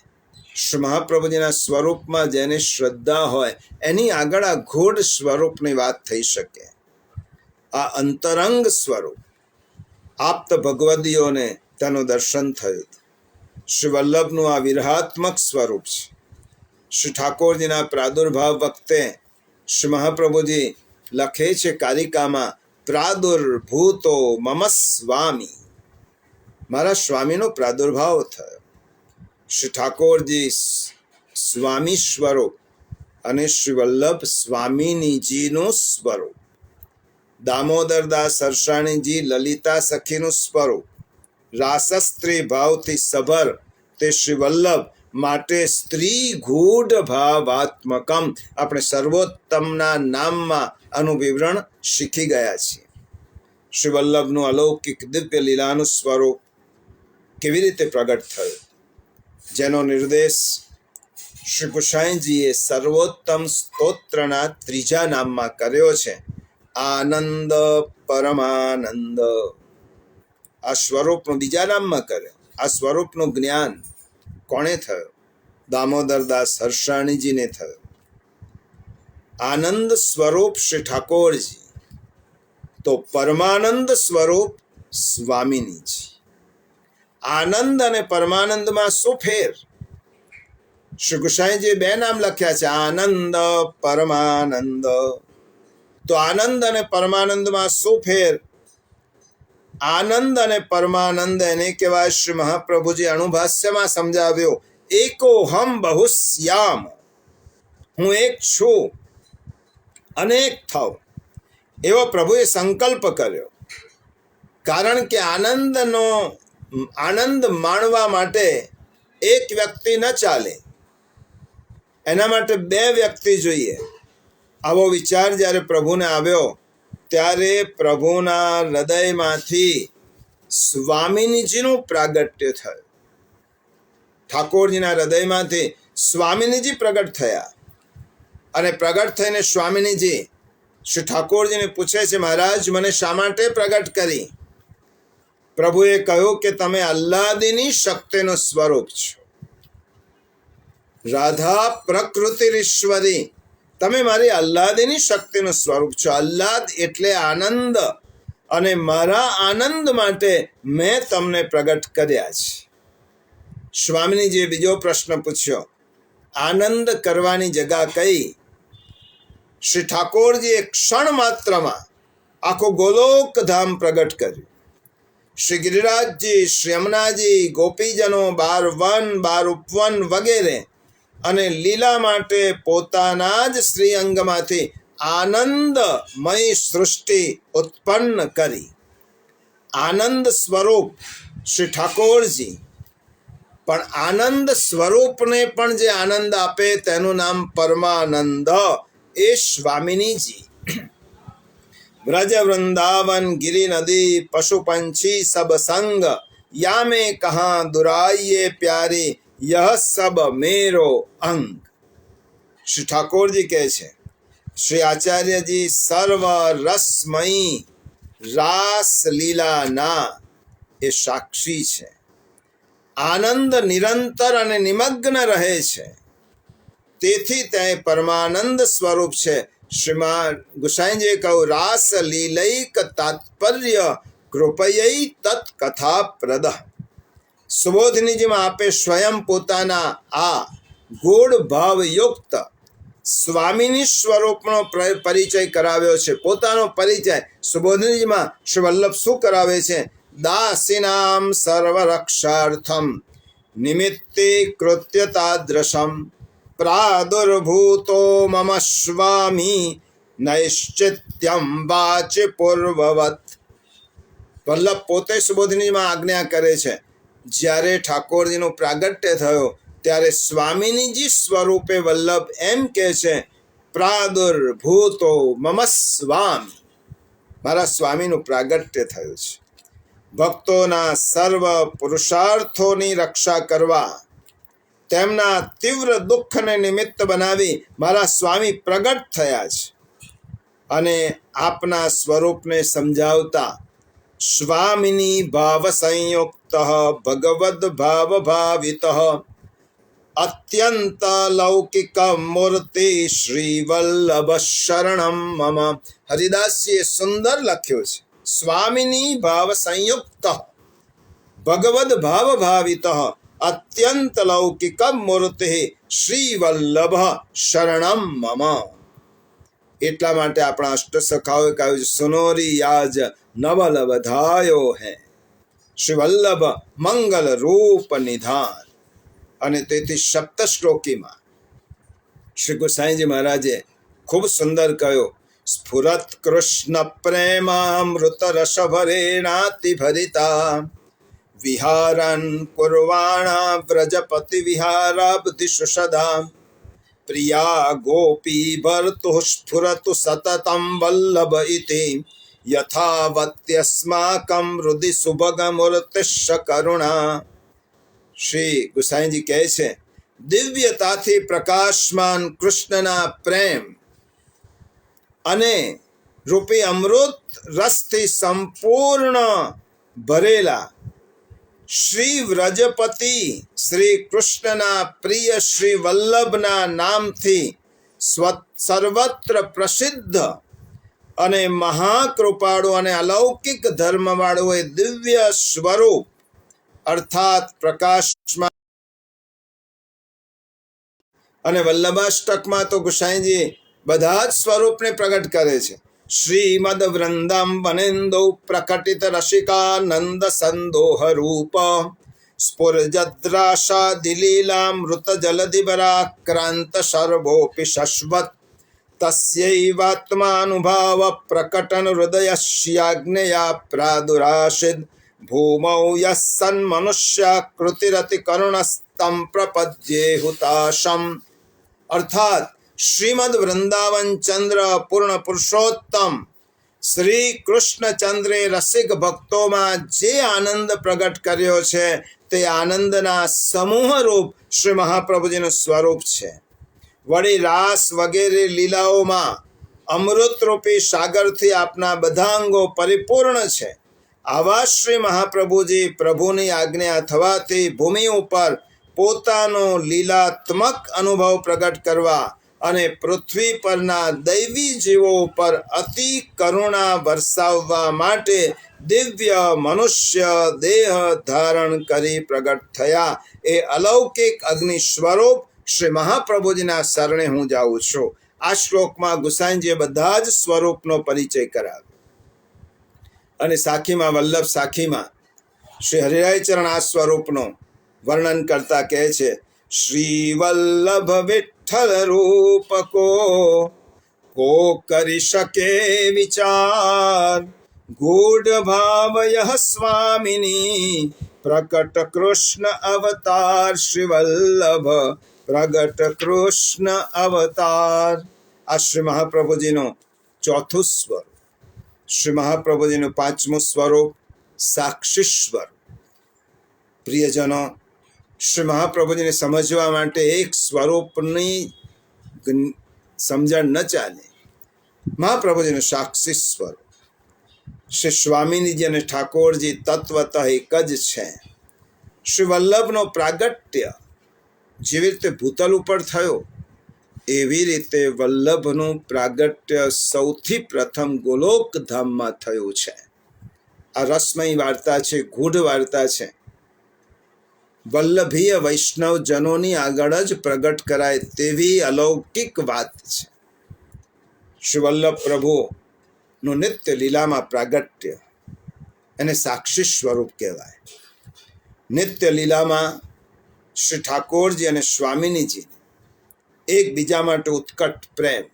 શ્રી મહાપ્રભુજીના સ્વરૂપમાં જેની શ્રદ્ધા હોય એની આગળ આ ગૂઢ સ્વરૂપની વાત થઈ શકે. આ અંતરંગ સ્વરૂપ આપ્ત ભગવદીઓને તેનું દર્શન થયું. શ્રી વલ્લભનું આ વિરહાત્મક સ્વરૂપ છે. શ્રી ઠાકોરજીના પ્રાદુર્ભાવ વખતે શ્રી મહાપ્રભુજી લખે છે કારિકામાં, પ્રાદુર્ભૂતો મમ સ્વામી, મારા સ્વામીનો પ્રાદુર્ભાવ થયો. શ્રી ઠાકોરજી સ્વામી સ્વરૂપ અને શ્રી વલ્લભ સ્વામિનીજીનું સ્વરૂપ. દામોદરદાસ હરસાણીજી લલિતા સખીનું સ્વરૂપ, રાસસ્ત્રી ભાવથી સભર તે શ્રી વલ્લભ માટે સ્ત્રી ગૂઢ ભાવાત્મકમ. આપણે સર્વોત્તમના નામમાં આનું વિવરણ શીખી ગયા છીએ. શ્રી વલ્લભનું અલૌકિક દિવ્ય લીલાનું સ્વરૂપ કેવી રીતે પ્રગટ થયું, જેનો નિર્દેશ શ્રી ગુસાઈજીએ સર્વોત્તમ સ્તોત્રના ત્રીજા નામમાં કર્યો છે, આનંદ પરમાનંદ. આ સ્વરૂપનું બીજા નામમાં કર્યો. આ સ્વરૂપનું જ્ઞાન કોણે થયું? દામોદરદાસ હરસાણીજીને થયું. આનંદ સ્વરૂપ શ્રી ઠાકોરજી, તો પરમાનંદ સ્વરૂપ સ્વામિનીજી. આનંદ અને પરમાનંદમાં શું ફેર? શ્રી ગુસાઈજીએ બે નામ લખ્યા છે, આનંદ પરમાનંદ. તો આનંદ અને પરમાનંદમાં શું ફેર? આનંદ અને પરમાનંદ એને કહેવાય, શ્રી મહાપ્રભુજી અણુભાષ્યમાં સમજાવ્યો, એકો હમ બહુશ્યામ, હું એક છું અનેક થાઉં, એવો પ્રભુએ સંકલ્પ કર્યો. કારણ કે આનંદ માણવા માટે એક વ્યક્તિ ન ચાલે, એના માટે બે વ્યક્તિ જોઈએ. આવો વિચાર જ્યારે પ્રભુને આવ્યો ત્યારે પ્રભુના હૃદયમાંથી સ્વામિનીજીનું પ્રાગટ્ય થયું. ઠાકોરજીના હૃદયમાંથી સ્વામિનીજી પ્રગટ થયા અને પ્રગટ થઈને સ્વામિનીજી શ્રી ઠાકોરજીને પૂછે છે, મહારાજ મને શા માટે પ્રગટ કરી? પ્રભુએ કહ્યું કે તમે આહ્લાદિની શક્તિનું સ્વરૂપ છો, રાધા પ્રકૃતિ ઈશ્વરી, તમે મારી આહ્લાદિની શક્તિનું સ્વરૂપ છો. આહ્લાદ એટલે આનંદ, અને મારા આનંદ માટે મેં તમને પ્રગટ કર્યા છે. સ્વામિનીજીએ બીજો પ્રશ્ન પૂછ્યો, આનંદ કરવાની જગા કઈ? શ્રી ઠાકોરજીએ ક્ષણ માત્રમાં આખું ગોલોકધામ પ્રગટ કર્યું. શ્રી ગિરિરાજજી, શ્રી યમુનાજી, ગોપીજનો, 12 વન, 12 ઉપવન વગેરે અને લીલા માટે પોતાના જ શ્રી અંગમાંથી આનંદમય સૃષ્ટિ ઉત્પન્ન કરી. આનંદ સ્વરૂપ શ્રી ઠાકોરજી, પણ આનંદ સ્વરૂપને પણ જે આનંદ આપે તેનું નામ પરમાનંદ, એ સ્વામિનીજી. વ્રજ વૃંદાવન ગિરી નદી પશુ પંછી સબ સંગ, યામે કહા દુરાઈએ પ્યારી, યહ સબ મેરો અંગ. શ્રી ઠાકોરજી કહે છે, શ્રી આચાર્યજી સર્વ રસમયી રાસ લીલાના એ સાક્ષી છે. આનંદ નિરંતર અને નિમગ્ન રહે છે, તેથી તે પરમાનંદ સ્વરૂપ છે. શ્રીમાન ગુસાઈજીએ કહ્યું, રાસ લીલૈક તાત્પર્ય કૃપયૈ તત્ કથા પ્રદ. સુબોધનીજીમાં આપે સ્વયં પોતાના આ ગૂઢ ભાવયુક્ત સ્વામીની સ્વરૂપનો પરિચય કરાવ્યો છે. પોતાનો પરિચય સુબોધનીજીમાં શ્રી વલ્લભ શું કરાવે છે? દાસીનામ સર્વરક્ષાર્થમ નિમિત્તે કૃત્ય તાદૃશમ પ્રાદુર્ભૂતો મમ સ્વામી નૈશ્ચિત્યમ વાચે પૂર્વવત. વલ્લભ પોતે સુબોધનીજીમાં આજ્ઞા કરે છે, જ્યારે ઠાકોરજીનું પ્રાગટ્ય થયો ત્યારે સ્વામીનીજી સ્વરૂપે વલ્લભ એમ કહે છે, પ્રાદુર્ભૂતો મમ સ્વામી, મારા સ્વામીનું પ્રાગટ્ય થયું છે. ભક્તોના સર્વ પુરુષાર્થોની રક્ષા કરવા, તેમના તીવ્ર દુઃખને નિમિત્ત બનાવી મારા સ્વામી પ્રગટ થયા છે. અને આપના સ્વરૂપને સમજાવતા સ્વામિની ભાવ સંયુક્ત ભગવદ ભાવ ભાવિત અત્યંત લૌકિક મૂર્તિ શ્રી વલ્લભ શરણમ મમ. હરિદાસજીએ સુંદર લખ્યું છે, સ્વામિની ભાવ સંયુક્ત ભગવદ ભાવ ભાવિત અત્યંત લૌકિક મૂર્તિ શ્રી વલ્લભ શરણમ મમ. એટલા માટે આપણા અષ્ટસખાઓએ કહ્યું છે, સુનોરી યાજ નવલ વધાયો હે શ્રી વલ્લભ મંગલ રૂપ નિધાન. અને તેથી સપ્ત શ્લોકીમાં શ્રી ગુસાઈજી મહારાજે ખૂબ સુંદર કહ્યું, સ્ફુરત કૃષ્ણ પ્રેમામૃત રસ ભરેણાતિ ભરિતા વિહારન કુર્વાણા વ્રજપતિ વિહારાબ્ધિષુ સદા પ્રિયા ગોપી ભર્તુ સ્ફુરતુ સતતમ વલ્લભ ઇતિ યથાવત્યસ્માકં હૃદિ સુભગ મૂર્તિશ્ચ કરુણા. શ્રી ગુસાઈજી કહે છે, દિવ્યતાથી પ્રકાશમાન કૃષ્ણના પ્રેમ અને રૂપી અમૃત રસથી સંપૂર્ણ ભરેલા શ્રી વ્રજપતિ શ્રી કૃષ્ણના પ્રિય શ્રી વલ્લભના નામથી સર્વત્ર પ્રસિદ્ધ અને મહાકૃપાળુ અને અલૌકિક ધર્મવાળું એ દિવ્ય સ્વરૂપ અર્થાત પ્રકાશમાં. અને વલ્લભાષ્ટકમાં તો ગુસાઈજી બધા જ સ્વરૂપને પ્રગટ કરે છે. શ્રીમદ વૃંદમ વનેન્દો પ્રકટિત રસિકાનંદ સંદોહ રૂપ સ્ફુરજદ્રાશા દિલીલામૃત જલધિભરાક્રાંત સર્વોપી શશ્વત તસ્યૈવાત્માનુભાવ પ્રકટન હૃદયસ્યાગ્નયા પ્રાદુરાશિદ ભૂમૌ યઃ સન્મનુષ્યાકૃતિરતિ કરુણસ્તં પ્રપદ્યે હુતાશમ. અર્થાત શ્રીમદ વૃંદાવન ચંદ્ર પૂર્ણ પુરુષોત્તમ શ્રી કૃષ્ણચંદ્રે રસિક ભક્તોમાં જે આનંદ પ્રગટ કર્યો છે તે આનંદના સમૂહ રૂપ શ્રી મહાપ્રભુજીનું સ્વરૂપ છે. વળી રાસ વગેરે લીલાઓમાં અમૃતરૂપી સાગરથી આપના બધા અંગો પરિપૂર્ણ છે. આવા શ્રી મહાપ્રભુજી પ્રભુની આજ્ઞા થવાથી ભૂમિ ઉપર પોતાનો લીલાત્મક અનુભવ પ્રગટ કરવા અને પૃથ્વી પરના દૈવી જીવો ઉપર અતિ કરુણા વરસાવવા માટે દિવ્ય મનુષ્ય દેહ ધારણ કરી પ્રગટ થયા. એ અલૌકિક અગ્નિ સ્વરૂપ શ્રી મહાપ્રભુજીના શરણે હું જાઉં છું. આ શ્લોકમાં ગુસાઈજીએ બધા જ સ્વરૂપનો પરિચય કરાવ્યો. અને સાખીમાં વલ્લભ સાખીમાં શ્રી હરિરાયચરણ આ સ્વરૂપનો વર્ણન કરતા કહે છે, શ્રી વલ્લભ વિઠ્ઠલ રૂપ કો કરી શકે વિચાર ગૂઢ ભાવ યહ સ્વામિની પ્રકટ કૃષ્ણ અવતાર. શ્રી વલ્લભ પ્રગટ કૃષ્ણ અવતાર. આ શ્રી મહાપ્રભુજીનો ચોથું સ્વરૂપ. શ્રી મહાપ્રભુજીનું પાંચમું સ્વરૂપ સાક્ષી સ્વરૂપ. પ્રિયજનો, શ્રી મહાપ્રભુજીને સમજવા માટે એક સ્વરૂપની સમજણ ન ચાલે. મહાપ્રભુજીનું સાક્ષી સ્વરૂપ શ્રી સ્વામિનીજી અને ઠાકોરજી તત્વતઃ એક જ છે. શ્રી વલ્લભનો પ્રાગટ્ય જેવી રીતે ભૂતલ ઉપર થયો એવી રીતે વલ્લભનું પ્રાગટ્ય સૌથી પ્રથમ ગોલોક ધામમાં થયું છે. આ રસમય વાર્તા છે, ગૂઢ વાર્તા છે. વલ્લભીય વૈષ્ણવ જનોની આગળ જ પ્રગટ કરાય તેવી અલૌકિક વાત છે. શ્રી વલ્લભ પ્રભુનું નિત્ય લીલામાં પ્રાગટ્ય એને સાક્ષી સ્વરૂપ કહેવાય. નિત્ય લીલામાં શ્રી ઠાકોરજી અને સ્વામિનીજી એકબીજા માટે ઉત્કટ પ્રેમ,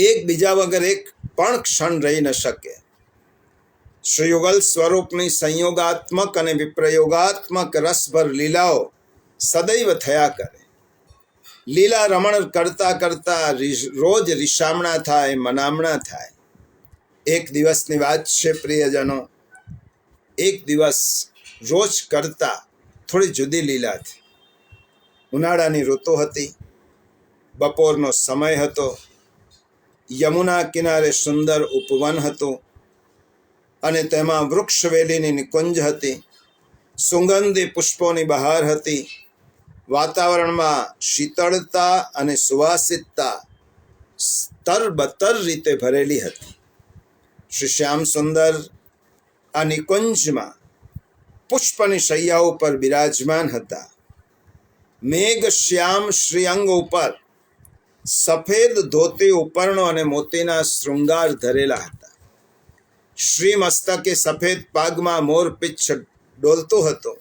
એકબીજા વગર એક પણ ક્ષણ રહી ન શકે. શ્રી યુગલ સ્વરૂપની સંયોગાત્મક અને વિપ્રયોગાત્મક રસભર લીલાઓ સદૈવ થયા કરે. લીલા રમણ કરતા કરતા રોજ રિસામણા થાય, મનામણા થાય. એક દિવસની વાત છે પ્રિયજનો, એક દિવસ રોજ કરતા થોડી જુદી લીલા થઈ. ઉનાળાની ઋતુ હતી, બપોરનો સમય હતો, યમુના કિનારે સુંદર ઉપવન હતું અને તેમાં વૃક્ષવેલીની નિકુંજ હતી. સુગંધી પુષ્પોની બહાર હતી. વાતાવરણમાં શીતળતા અને સુવાસિતતા તરબતર રીતે ભરેલી હતી. શ્રી શ્યામ સુંદર આ નિકુંજમાં પુષ્પની શૈયા ઉપર બિરાજમાન હતા. મેઘ શ્યામ શ્રીઅંગ ઉપર સફેદ ધોતી ઉપરણો અને મોતીના શૃંગાર ધરેલા હતા. શ્રી મસ્તકે સફેદ પાગમાં મોર પીચ્છ ડોલતો હતો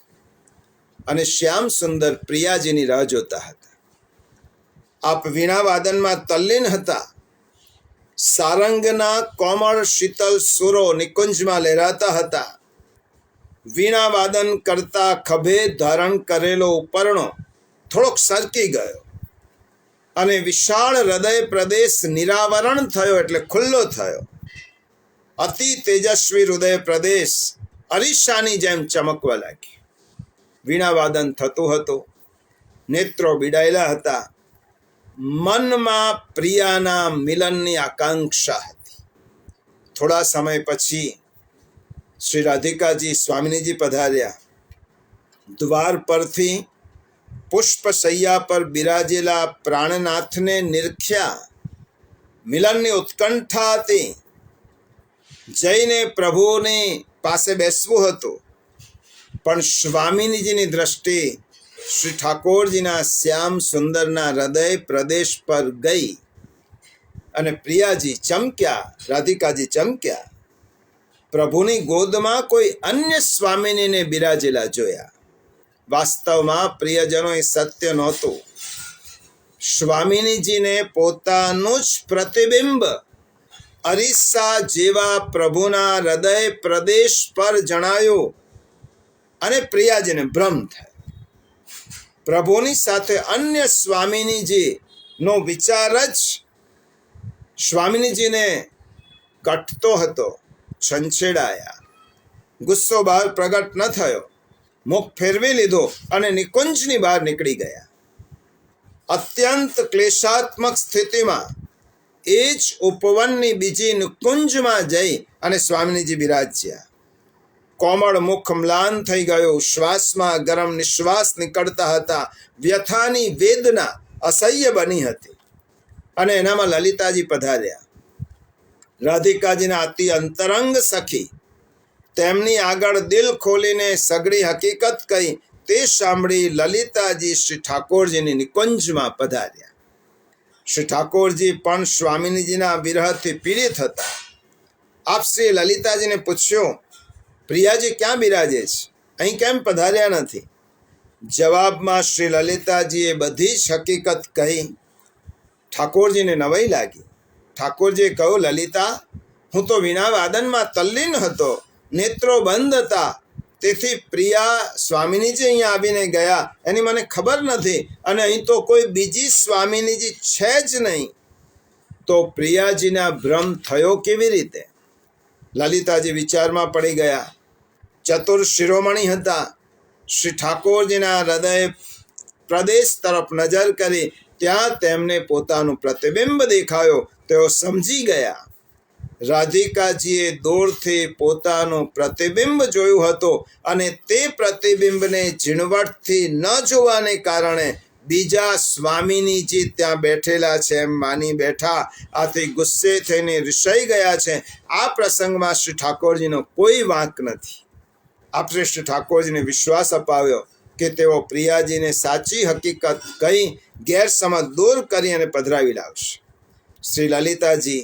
અને શ્યામ સુંદર પ્રિયાજીની રાહ જોતા હતા. આપ વીણા વાદનમાં તલ્લીન હતા. સારંગના કોમળ શીતલ સુરો નિકુંજમાં લહેરાતા હતા. વીણા વાદન કરતા ખભે ધારણ કરેલો ઉપરણો થોડોક સરકી ગયો અને વિશાળ હૃદય પ્રદેશ નિરાવરણ થયો, એટલે ખુલ્લો થયો. અતિ તેજસ્વી હૃદય પ્રદેશ અરીસાની જેમ ચમકવા લાગી. વીણાવાદન થતું હતું, નેત્રો બીડાયેલા હતા. મનમાં પ્રિયાના મિલનની આકાંક્ષા હતી. થોડા સમય પછી શ્રી રાધિકાજી સ્વામિનીજી પધાર્યા. દ્વાર પરથી પુષ્પશૈયા પર બિરાજેલા પ્રાણનાથને નિરખ્યા. મિલનની ઉત્કંઠા હતી. જઈને પ્રભુની પાસે બેસવું હતું, પણ સ્વામિનીજીની દ્રષ્ટિ શ્રી ઠાકોરજીના શ્યામ સુંદરના હૃદય પ્રદેશ પર ગઈ અને પ્રિયાજી ચમક્યા, રાધિકાજી ચમક્યા. પ્રભુની ગોદમાં કોઈ અન્ય સ્વામિનીને બિરાજેલા જોયા. વાસ્તવમાં પ્રિયજનો એ સત્ય નહોતું. સ્વામિનીજીને પોતાનું જ પ્રતિબિંબ અરીસા જેવા પ્રભુના હૃદય પ્રદેશ પર જણાયું અને પ્રિયાજીને ભ્રમ થયો. પ્રભુની સાથે અન્ય સ્વામિનીજીનો વિચાર જ સ્વામિનીજીને કટતો હતો. છંછેડાયા. ગુસ્સો બહાર પ્રગટ ન થયો. મુખ ફેરવી લીધો અને નિકુંજની બહાર નીકળી ગયા. અત્યંત ક્લેશાત્મક સ્થિતિમાં એ જ ઉપવનની બીજી નિકુંજમાં જઈ અને સ્વામિનીજી બિરાજ્યા. કોમળ મુખ મ્લાન થઈ ગયો. શ્વાસમાં ગરમ નિશ્વાસ નીકળતા હતા. વ્યથાની વેદના અસહ્ય બની હતી અને એનામાં લલિતાજી પધાર્યા. રાધિકાજીના અતિ અંતરંગ સખી તેમની આગળ દિલ ખોલીને સઘળી હકીકત કહી. તે સાંભળી લલિતાજી શ્રી ઠાકોરજીની નિકુંજમાં પધાર્યા. શ્રી ઠાકોરજી પણ સ્વામિનીજીના વિરહથી પીડિત હતા. આપ શ્રી લલિતાજીને પૂછ્યું, પ્રિયાજી ક્યાં બિરાજે છે? અહીં કેમ પધાર્યા નથી? જવાબમાં શ્રી લલિતાજીએ બધી જ હકીકત કહી. ઠાકોરજીને નવાઈ લાગી. ઠાકોરજીએ કહ્યું, લલિતા, હું તો વીણા વાદનમાં તલ્લીન હતો, નેત્રો બંધ હતા, તેથી પ્રિયા સ્વામિનીજી અહીંયા આવીને ગયા એની મને ખબર નથી, અને અહીં તો કોઈ બીજી સ્વામિનીજી છે જ નહીં. તો પ્રિયાજીના ભ્રમ થયો કેવી રીતે? લલિતાજી વિચારમાં પડી ગયા. ચતુર શિરોમણી હતા. શ્રી ઠાકોરજીના હૃદય પ્રદેશ તરફ નજર કરી. ત્યાં તેમને પોતાનું પ્રતિબિંબ દેખાયો. તેઓ સમજી ગયા. રાધિકાજીએ દૂરથી પોતાનું પ્રતિબિંબ જોયું હતું અને તે પ્રતિબિંબને ઝીણવટથી ન જોવાને કારણે બીજા સ્વામિનીજી ત્યાં બેઠેલા છે એમ માની બેઠા. આથી ગુસ્સે થઈને રિસાઈ ગયા છે. આ પ્રસંગમાં શ્રી ઠાકોરજીનો કોઈ વાંક નથી. આપ શ્રેષ્ઠ ઠાકોરજીને વિશ્વાસ અપાવ્યો કે તેઓ પ્રિયાજીને સાચી હકીકત કહી ગેરસમજ દૂર કરી અને પધરાવી લાવશે. શ્રી લલિતાજી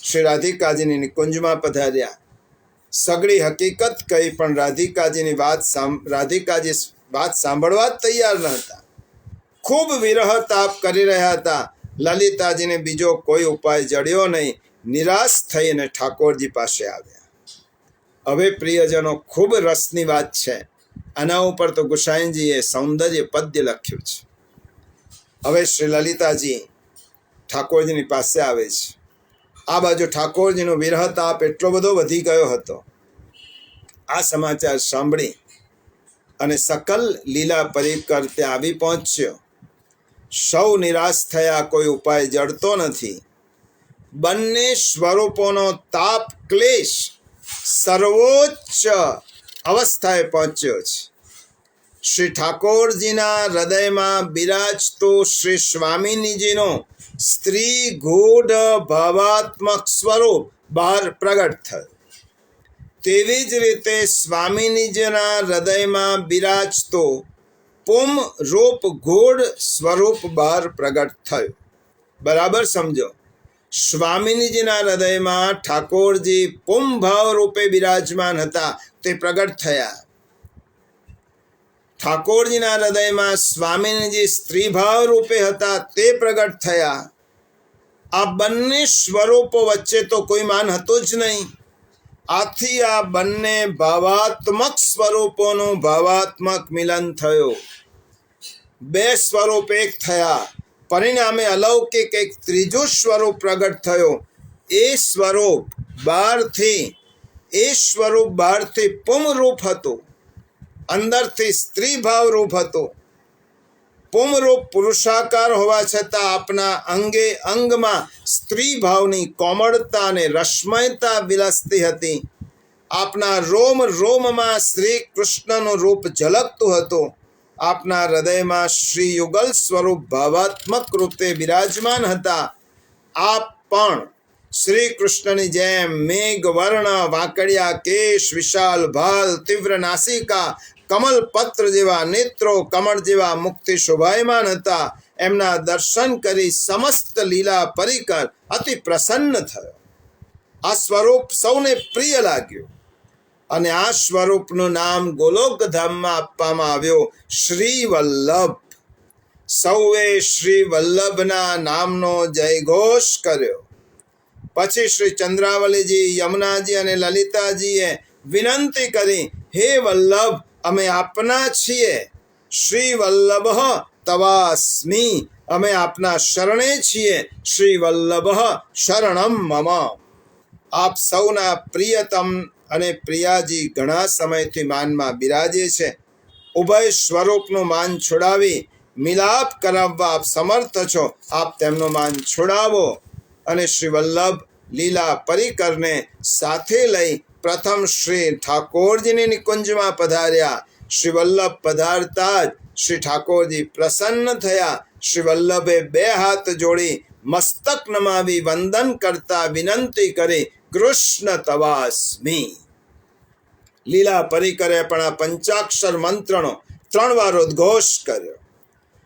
શ્રી રાધિકાજીની નિકુંજમાં પધાર્યા. સગળી હકીકત કહી, પણ રાધિકાજી વાત સાંભળવા જ તૈયાર ન હતા. ખૂબ વિરહ તાપ કરી રહ્યા હતા. લલિતાજીને બીજો કોઈ ઉપાય જડ્યો નહીં. નિરાશ થઈને ઠાકોરજી પાસે આવ્યા. હવે પ્રિયજનો, ખૂબ રસની વાત છે. આના ઉપર તો ગુસાઈજીએ સૌંદર્ય પદ્ય લખ્યું છે. હવે શ્રી લલિતાજી ઠાકોરજીની પાસે આવે છે. આ બાજુ ઠાકોરજીનો વિરહ તાપ એટલો બધો વધી ગયો હતો. આ સમાચાર સાંભળી અને સકલ લીલા પરિકર ત્યાં આવી પહોંચ્યો. સૌ નિરાશ થયા. કોઈ ઉપાય જડતો નથી. બંને સ્વરૂપોનો તાપ ક્લેશ સર્વોચ્ચ અવસ્થાએ પહોંચ્યો છે. શ્રી ઠાકોરજીના હૃદયમાં બિરાજતો શ્રી સ્વામીજીનો સ્ત્રી ગૂઢ ભાવાત્મક સ્વરૂપ બહાર પ્રગટ થયો. તેવી જ રીતે સ્વામીજીના હૃદયમાં બિરાજતો પુમ રૂપ ગૂઢ સ્વરૂપ બહાર પ્રગટ થયું. બરાબર સમજો. સ્વામીજીના હૃદયમાં ઠાકોરજી પુમ ભાવ રૂપે બિરાજમાન હતા, તે પ્રગટ થયા. ઠાકોરજીના હૃદયમાં સ્વામીજી સ્ત્રી ભાવ રૂપે હતા, તે પ્રગટ થયા. આ બંને સ્વરૂપો વચ્ચે તો કોઈ માન હતું જ નહીં. આથી આ બંને ભાવાત્મક સ્વરૂપોનું ભાવાત્મક મિલન થયું. બે સ્વરૂપ એક થયા. પરિણામે અલૌકિક એક ત્રીજું સ્વરૂપ પ્રગટ થયો. એ સ્વરૂપ બહારથી પુમ રૂપ હતું, અંદરથી સ્ત્રી ભાવ રૂપ હતું. પુમ રૂપ પુરુષાકાર હોવા છતાં આપના અંગે અંગમાં સ્ત્રી ભાવની કોમળતા અને રશ્મયતા વિલસતી હતી. આપના રોમ રોમમાં શ્રી કૃષ્ણનું રૂપ ઝલકતું હતું. આપના હૃદયમાં શ્રી યુગલ સ્વરૂપ ભાવાત્મક રૂપે બિરાજમાન હતા. આપ પણ શ્રી કૃષ્ણની જેમ મેઘ વર્ણ, વાંકડિયા કેશ, વિશાલ ભાલ, તીવ્ર નાસિકા, કમલ પત્ર જેવા નેત્રો, કમળ જેવા મુખથી શોભાયમાન હતા. એમના દર્શન કરી સમસ્ત લીલા પરિકર અતિ પ્રસન્ન થયો. આ સ્વરૂપ સૌને પ્રિય લાગ્યું અને આ સ્વરૂપનું નામ ગોલોકધામમાં આપવામાં આવ્યો શ્રી વલ્લભ. સૌએ શ્રી વલ્લભના નામનો જયઘોષ કર્યો. પછી શ્રી ચંદ્રાવલીજી, યમુનાજી અને લલિતાજીએ વિનંતી કરી, હે વલ્લભ, અમે આપના છીએ. શ્રી વલ્લભ તવાસ્મી, અમે આપના શરણે છીએ. શ્રી વલ્લભ શરણમ મમ. આપ સૌના પ્રિયતમ અને પ્રિયાજી ઘણા સમયથી માનમાં બિરાજે છે. ઉભય સ્વરૂપનું માન છોડાવી મિલાપ કરાવવા આપ સમર્થ છો. આપ તેમનું માન છોડાવો અને શ્રી વલ્લભ લીલા પરિકરને સાથે લઈ પ્રથમ શ્રી ઠાકોરજીની નિકુંજમાં પધાર્યા. શ્રી વલ્લભ પધારતા જ શ્રી ઠાકોરજી પ્રસન્ન થયા. શ્રી વલ્લભે બે હાથ જોડી મસ્તક નમાવી વંદન કરતા વિનંતી કરી, કૃષ્ણ તવાસ્મી. લીલા પરિકરે પણ આ પંચાક્ષર મંત્રનો 3 વાર ઉદ્ઘોષ કર્યો.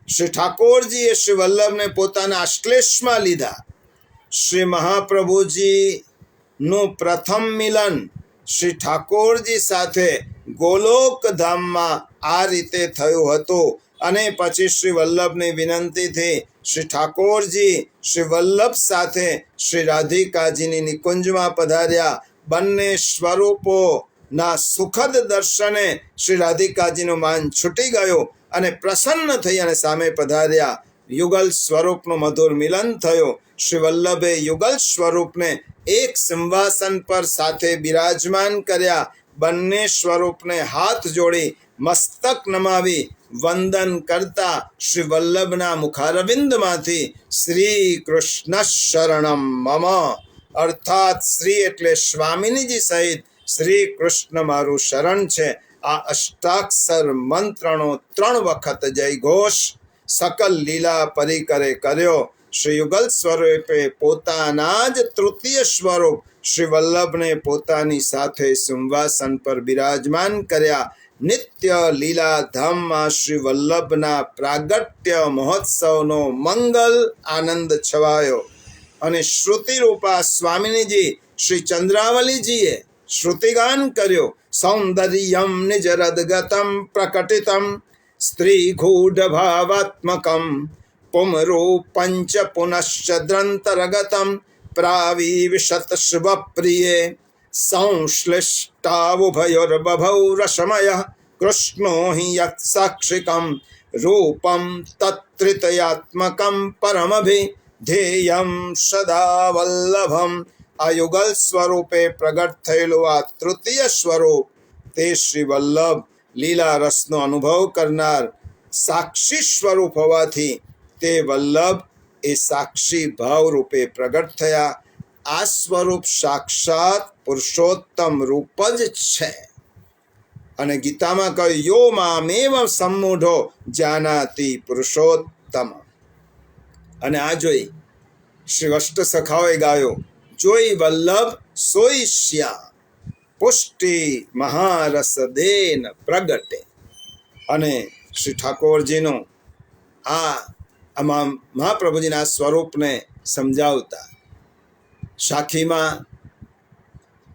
શ્રી ઠાકોરજીએ શ્રી વલ્લભને પોતાના આશ્લેષમાં લીધા. શ્રી મહાપ્રભુજીનું પ્રથમ મિલન શ્રી ઠાકોરજી સાથે ગોલોકધામમાં આ રીતે થયું હતું. અને પછી શ્રી વલ્લભની વિનંતીથી શ્રી ઠાકોરજી શ્રી વલ્લભ સાથે શ્રી રાધિકાજીની નિકુંજમાં પધાર્યા. બંને સ્વરૂપોના સુખદ દર્શને શ્રી રાધિકાજીનું માન છૂટી ગયું અને પ્રસન્ન થઈ અને સામે પધાર્યા. યુગલ સ્વરૂપનું મધુર મિલન થયું. શ્રી વલ્લભે યુગલ સ્વરૂપને એક સિંહાસન પર સાથે બિરાજમાન કર્યા. બંને સ્વરૂપને હાથ જોડી મસ્તક નમાવી વંદન કરતા શ્રી વલ્લભના મુખારવિંદમાંથી શ્રી કૃષ્ણ શરણમ મમ, અર્થાત શ્રી એટલે સ્વામીજી સહિત શ્રી કૃષ્ણ મારું શરણ છે. આ અષ્ટાક્ષર મંત્રનો 3 વખત જયઘોષ સકલ લીલા પરિકરે કર્યો. શ્રી યુગલ સ્વરૂપે પોતાના જ તૃતીય સ્વરૂપ શ્રી વલ્લભને પોતાની સાથે સિંહાસન પર બિરાજમાન કર્યા. નિત્ય લીલાધામમાં શ્રી વલ્લભના પ્રાગટ્ય મહોત્સવનો મંગલ આનંદ છવાયો અને શ્રુતિરૂપા સ્વામિનીજી શ્રી ચંદ્રાવલીજીએ શ્રુતિગાન કર્યો. સૌંદર્યમ નિજરદગતમ પ્રકટિતમ સ્ત્રી ગૂઢ ભાવાત્મકમ પુમરૂપંચ પુનશ્ચ દ્રંતરગતમ પ્રાવિવિશત શુભપ્રિયે સંશ્લિષ્ટાવુભયોર્બભૌ રસમયઃ કૃષ્ણો હિ યત્સાક્ષિકં રૂપં તત્ત્રિતયાત્મકં પરમભિધેયં સદા વલ્લભમ. આ યુગલ સ્વરૂપે પ્રગટ થયેલું આ તૃતીય સ્વરૂપ તે શ્રી વલ્લભ લીલા રસનો અનુભવ કરનાર સાક્ષી સ્વરૂપ હોવાથી તે વલ્લભ એ સાક્ષી ભાવ રૂપે પ્રગટ થયા. આ સ્વરૂપ સાક્ષાત પુરુષોત્તમ રૂપ જ છે. અને ગીતામાં કહ્યું યો મામેવ સમ્મૂઢો જાનાતિ પુરુષોત્તમ. અને આ જોઈ શ્રી અષ્ટ સખાઓએ ગાયો જોઈ વલ્લભ સોઈ શ્યા પુષ્ટિ મહારસ દેન પ્રગટે. અને શ્રી ઠાકોરજીનું આમાં મહાપ્રભુજીના સ્વરૂપને સમજાવતા સાખીમાં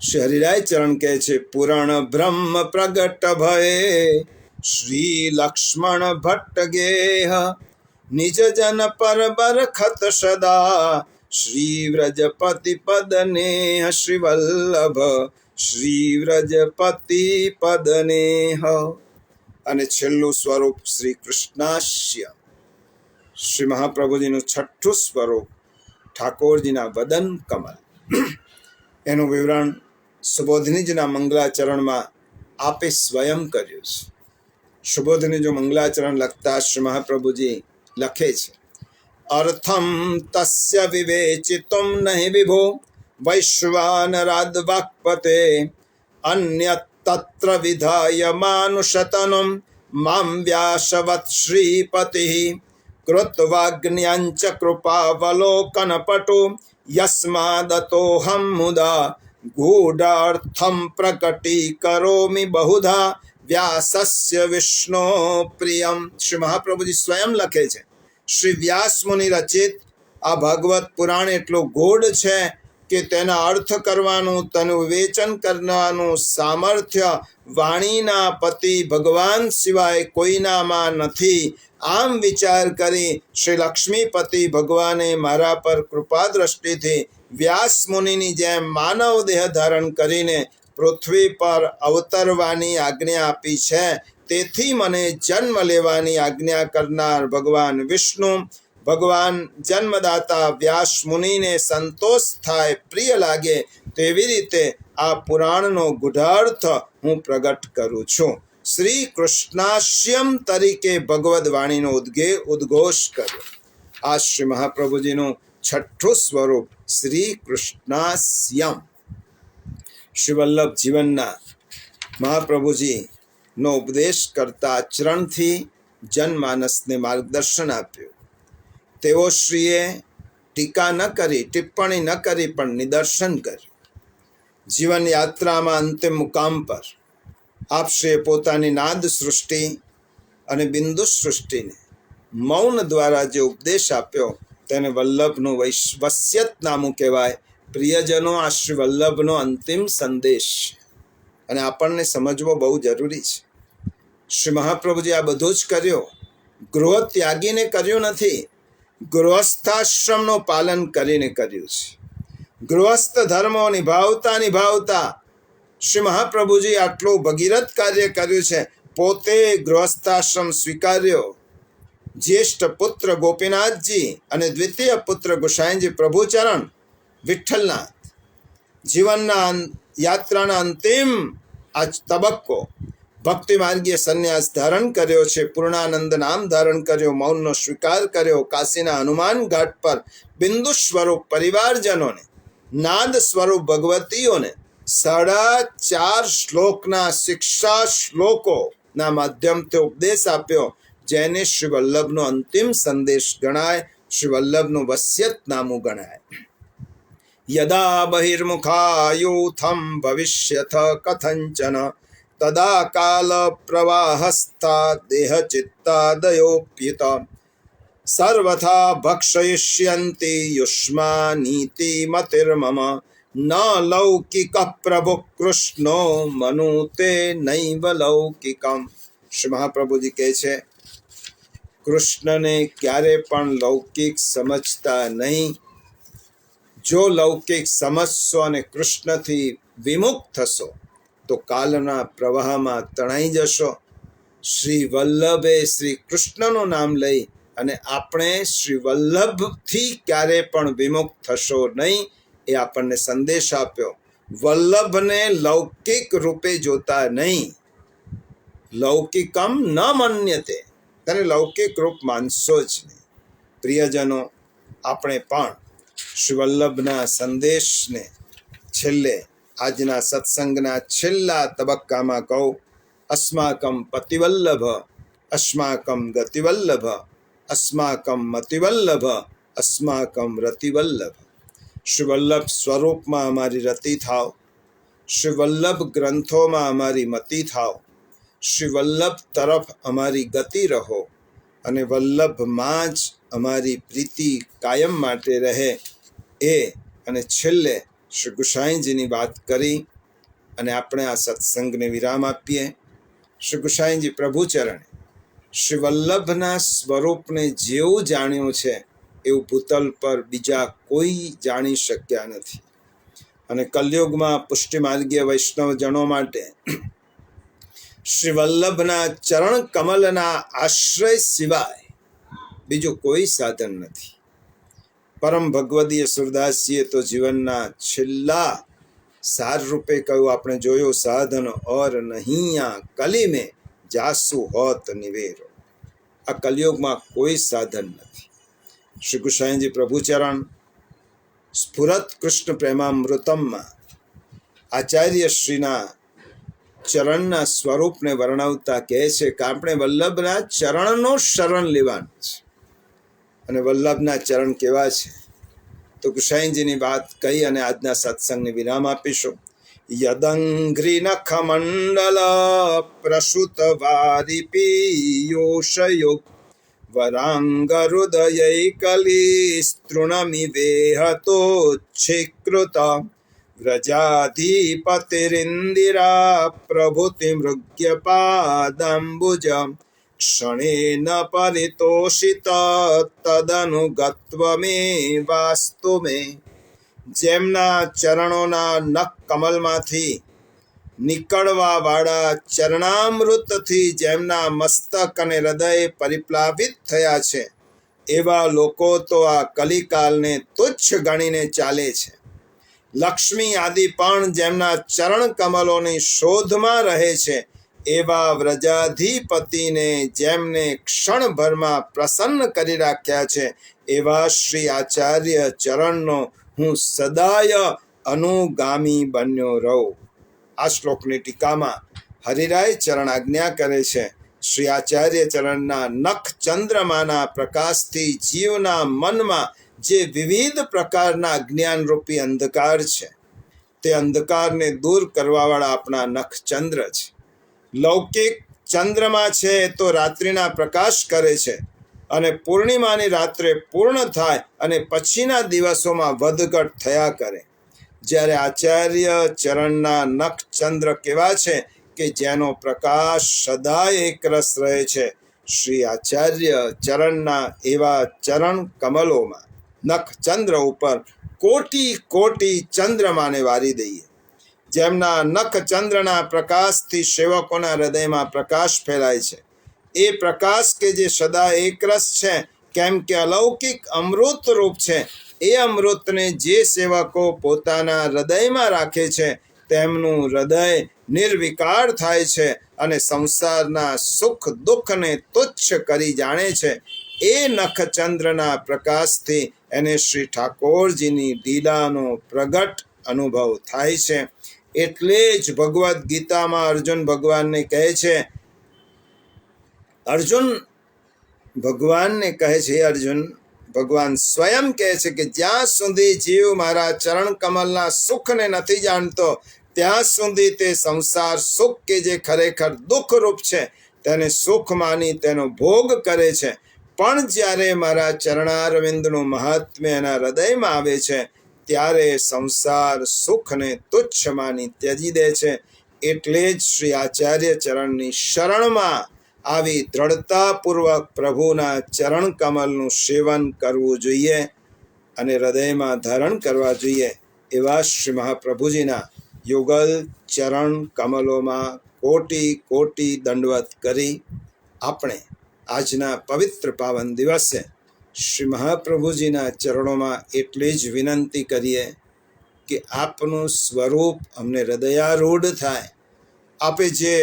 શ્રી હરિરાય ચરણ કહે છે પુરાણ બ્રહ્મ પ્રગટ ભયે શ્રી લક્ષ્મણ ભટ્ટ ગેહ નિજ જન પર બરખત સદા શ્રી વ્રજપતિ પદનેહ શ્રી વલ્લભ શ્રી વ્રજપતિ પદનેહ. અને છેલ્લું સ્વરૂપ શ્રી કૃષ્ણાસ્ય શ્રી મહાપ્રભુજીનું છઠ્ઠું સ્વરૂપ ઠાકોરજીના વદન કમલ. એનું વિવરણ સુબોધનીજીના મંગલાચરણમાં આપે સ્વયં કર્યું છે. સુબોધનીજી મંગલાચરણ લખતા શ્રી મહાપ્રભુજી લખે છે અર્થમ તસ્ય વિવેચિતુમ નહીં વિભો વૈશ્વાનરાદ વાક્પતે અન્ય તત્ર વિધાય માનુષતનમ મામ વ્યાસવત શ્રીપતિ કૃત્વાગ્ન્યંચ કૃપાવલોકન પટુ યસ્માદતોહમ મુદા ગૂઢાર્થમ પ્રકટી કરોમિ બહુધા વ્યાસસ્ય વિષ્ણુ પ્રિયમ. શ્રી મહાપ્રભુજી સ્વયં લખે છે શ્રી વ્યાસ મુનિ રચિત આ ભાગવત પુરાણ એટલું ગૂઢ છે કે તેના અર્થ કરવાનું તેનું વિવેચન કરવાનું સામર્થ્ય વાણીના પતિ ભગવાન સિવાય કોઈનામાં નથી. આમ વિચાર કરી શ્રી લક્ષ્મીપતિ ભગવાને મારા પર કૃપા દ્રષ્ટિથી વ્યાસ મુનિની જેમ માનવ દેહ ધારણ કરીને પૃથ્વી પર અવતરવાની આજ્ઞા આપી છે. તેથી મને જન્મ લેવાની આજ્ઞા કરનાર ભગવાન વિષ્ણુ ભગવાન જન્મદાતા વ્યાસ મુનિને સંતોષ થાય પ્રિય લાગે તેવી રીતે આ પુરાણનો ગૂઢાર્થ હું પ્રગટ કરું છું. શ્રી કૃષ્ણાસ્યમ તરીકે ભગવદ વાણીનો ઉદ્ઘોષ કર્યો. આ શ્રી મહાપ્રભુજીનું છઠ્ઠું સ્વરૂપ શ્રી કૃષ્ણાસ્યમ. શ્રી વલ્લભ જીવનના મહાપ્રભુજીનો ઉપદેશ કરતા આચરણથી જનમાનસને માર્ગદર્શન આપ્યું. તેઓ શ્રીએ ટીકા ન કરી ટિપ્પણી ન કરી પણ નિદર્શન કર્યું. જીવન યાત્રામાં અંતિમ મુકામ પર આપશ્રીએ પોતાની નાદ સૃષ્ટિ અને બિંદુ સૃષ્ટિને મૌન દ્વારા જે ઉપદેશ આપ્યો તેને વલ્લભનું વસ્યતનામું કહેવાય. પ્રિયજનો આ શ્રી વલ્લભનો અંતિમ સંદેશ અને આપણને સમજવો બહુ જરૂરી છે. શ્રી મહાપ્રભુજી આ બધું જ કર્યો ગૃહ ત્યાગીને કર્યું નથી, ગૃહસ્થાશ્રમનું પાલન કરીને કર્યું છે. ગૃહસ્થ ધર્મો નિભાવતા શ્રી મહાપ્રભુજી આટલું ભગીરથ કાર્ય કર્યું છે. પોતે ગૃહસ્થાશ્રમ સ્વીકાર્યો. જ્યેષ્ઠ પુત્ર ગોપીનાથજી અને દ્વિતીય પુત્ર ગુસાઈજી પ્રભુચરણ વિઠ્ઠલનાથ જીવનના યાત્રાના અંતિમ આ તબક્કો ભક્તિ માર્ગીય સંન્યાસ ધારણ કર્યો છે. પૂર્ણાનંદ નામ ધારણ કર્યો, મૌનનો સ્વીકાર કર્યો. કાશીના હનુમાન ઘાટ પર બિંદુ સ્વરૂપ પરિવારજનોને, નાદ સ્વરૂપ ભગવતીઓને 4.5 શ્લોકના શિક્ષા શ્લોકોના માધ્યમથી ઉપદેશ આપ્યો, જેને શ્રી વલ્લભનો અંતિમ સંદેશ ગણાય. શ્રી વલ્લભનું વસ્યતનામું ગણાય. યદા બહિર્મુખાયુથમ ભવિષ્યથ કથંચન તદા કાલ પ્રવાહસ્થા દેહ ચિત્તાદયોપ્યુત સર્વથા ભક્ષયિષ્યન્તિ યુષ્માનીતિ મતિર્મમ ન લૌકિક પ્રભુ કૃષ્ણો મનુતે નૈવ લૌકિકમ. શ્રી મહાપ્રભુજી કહે છે, કૃષ્ણને ક્યારે પણ લૌકિક સમજતા નહીં. જો લૌકિક સમજશો અને કૃષ્ણથી વિમુખ થશો તો કાલના પ્રવાહમાં તણાઈ જશો. શ્રી વલ્લભે શ્રી કૃષ્ણનું નામ લઈ અને આપણે શ્રી વલ્લભથી ક્યારે પણ વિમુખ થશો નહીં, એ આપણને સંદેશ આપ્યો. વલ્લભને લૌકિક રૂપે જોતા નહીં. લૌકિકમ ન મન્યતે, તેને લૌકિક રૂપ માનશો જ નહીં. પ્રિયજનો, આપણે પણ શ્રી વલ્લભના સંદેશને છેલ્લે આજના સત્સંગના છેલ્લા તબક્કામાં કહું, અસ્માકમ પતિવલ્લભ, અસ્માકમ ગતિવલ્લભ, અસ્માકમ મતિવલ્લભ, અસ્માકમ રતિવલ્લભ. શ્રી વલ્લભ સ્વરૂપમાં અમારી રતિ થાવ, શ્રી વલ્લભ ગ્રંથોમાં અમારી મતિ થાવ, શ્રી વલ્લભ તરફ અમારી ગતિ રહો અને વલ્લભમાં જ અમારી પ્રીતિ કાયમ માટે રહે. એ અને છેલ્લે શ્રી ગુસાઈજીની વાત કરી અને આપણે આ સત્સંગને વિરામ આપીએ. શ્રી ગુસાઈજી પ્રભુચરણે શ્રી વલ્લભના સ્વરૂપને જેવું જાણ્યું છે એવું ભૂતલ પર બીજા કોઈ જાણી શક્યા નથી. અને કલયુગમાં પુષ્ટિમાર્ગીય વૈષ્ણવજનો માટે શ્રી વલ્લભના ચરણ કમલના આશ્રય સિવાય બીજું કોઈ સાધન નથી. પરમ ભગવદીય સુરદાસજીએ તો જીવનના છેલ્લા સાર રૂપે કહ્યું, આપણે જોયું, સાધન ઓર નહિયા કલી મેં જાસુ હોત નિવેરો. આ કલયુગમાં કોઈ સાધન નથી. શ્રી ગુસાઈજી પ્રભુચરણ સ્ફુરત કૃષ્ણ પ્રેમામૃતમમાં આચાર્ય શ્રીના ચરણના સ્વરૂપને વર્ણવતા કહે છે કે આપણે વલ્લભના ચરણનો શરણ લેવાનું છે. અને વલ્લભના ચરણ કેવા છે તો ગુસાઈજીની વાત કહી અને આજના સત્સંગને વિરામ આપીશું. યદંઘ્રી નખ મંડલ પ્રસુત વારી પીયોષયુગ વરાંગ હૃદયૈકલી સ્તૃણમિ વેહતો છિકૃત વ્રજાધિપતિરિન્દિરા પ્રભુતિ મૃગ્ય પાદાંબુજ ક્ષણેન પરિતોષિત તદનુગત્વ મે વાસ્તુ મે. જેમના ચરણોના નખ કમલમાંથી નીકળવા વાળા ચરણામૃતથી જેમના મસ્તક અને હૃદય પરિપ્લાવિત થયા છે, એવા લોકો તો આ કલિકાલને તુચ્છ ગણીને ચાલે છે. લક્ષ્મી આદિ પણ જેમના ચરણ કમલોની શોધમાં રહે છે, એવા વ્રજાધિપતિને જેમને ક્ષણભરમાં પ્રસન્ન કરી રાખ્યા છે, એવા શ્રી આચાર્ય ચરણનો હું સદાય અનુગામી બન્યો રહું. આ શ્લોકની ટીકામાં હરિરાય ચરણ આજ્ઞા કરે છે, શ્રી આચાર્ય ચરણના નખ ચંદ્રમાના પ્રકાશથી જીવના મનમાં જે વિવિધ પ્રકારના અજ્ઞાનરૂપી અંધકાર છે, તે અંધકારને દૂર કરવાવાળા આપણા નખ ચંદ્ર છે. લૌકિક ચંદ્રમા છે તો રાત્રિના પ્રકાશ કરે છે અને પૂર્ણિમાની રાત્રે પૂર્ણ થાય અને પછીના દિવસોમાં વધઘટ થયા કરે. જ્યારે આચાર્ય ચરણના નખ ચંદ્ર કેવા છે કે જેનો પ્રકાશ સદાય એકરસ રહે છે. શ્રી આચાર્ય ચરણના એવા ચરણ કમલોમાં નખ ચંદ્ર ઉપર કોટી કોટી ચંદ્રમાને વારી દઈએ. જેમના નખ ચંદ્રના પ્રકાશથી સેવકોના હૃદયમાં પ્રકાશ ફેલાય છે, એ પ્રકાશ કે જે સદા એકરસ છે, કેમ કે અલૌકિક અમૃત રૂપ છે, એ અમૃતને જે સેવકો પોતાના હૃદયમાં રાખે છે, તેમનું હૃદય નિર્વિકાર થાય છે અને સંસારના સુખ દુઃખને તુચ્છ કરી જાણે છે. એ નખચંદ્રના પ્રકાશથી એને શ્રી ઠાકોરજીની લીલાનો પ્રગટ અનુભવ થાય છે. એટલે જ ભગવદ્ ગીતામાં અર્જુન ભગવાનને કહે છે, અર્જુન ભગવાન સ્વયં કહે છે કે જ્યાં સુધી જીવ મારા ચરણ કમલના સુખને નથી જાણતો ત્યાં સુધી તે સંસાર સુખ કે જે ખરેખર દુઃખરૂપ છે તેને સુખ માની તેનો ભોગ કરે છે. પણ જ્યારે મારા ચરણારવિંદનું મહાત્મ્ય એના હૃદયમાં આવે છે ત્યારે સંસાર સુખને તુચ્છ માની ત્યજી દે છે. એટલે જ શ્રી આચાર્ય ચરણની શરણમાં આવી દ્રઢતાપૂર્વક પ્રભુના ચરણ કમલનું સેવન કરવું જોઈએ અને હૃદયમાં ધારણ કરવા જોઈએ. એવા શ્રી મહાપ્રભુજીના યુગલ ચરણ કમલોમાં કોટી કોટી દંડવત કરી આપણે આજના પવિત્ર પાવન દિવસે શ્રી મહાપ્રભુજીના ચરણોમાં એટલી જ વિનંતી કરીએ કે આપનું સ્વરૂપ અમને હૃદયારૂઢ થાય. આપે જે